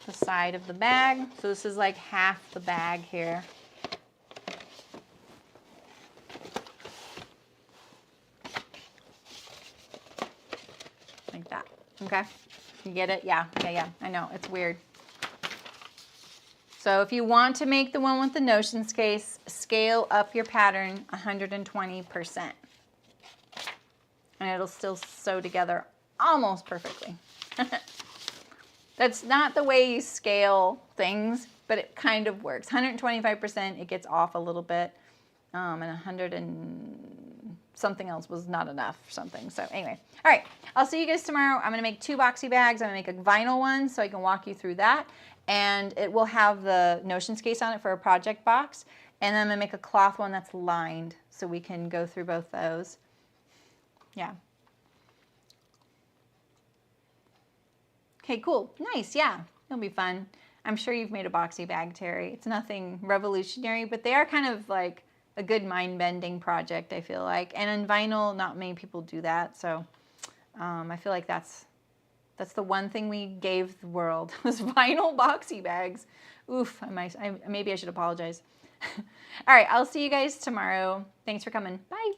the side of the bag. So this is like half the bag here. Like that. Okay? You get it? Yeah. Yeah. I know. It's weird. So if you want to make the one with the notions case, scale up your pattern 120%. And it'll still sew together almost perfectly. That's not the way you scale things, but it kind of works. 125%, it gets off a little bit. And 100 and something else was not enough or something. So anyway, all right, I'll see you guys tomorrow. I'm going to make 2 boxy bags. I'm going to make a vinyl one so I can walk you through that. And it will have the notions case on it for a project box. And then I'm going to make a cloth one that's lined so we can go through both those. Yeah. Okay, cool. Nice, yeah. It'll be fun. I'm sure you've made a boxy bag, Terry. It's nothing revolutionary, but they are kind of like a good mind-bending project, I feel like. And in vinyl, not many people do that. So I feel like that's the one thing we gave the world, was vinyl boxy bags. Oof, maybe I should apologize. All right, I'll see you guys tomorrow. Thanks for coming. Bye.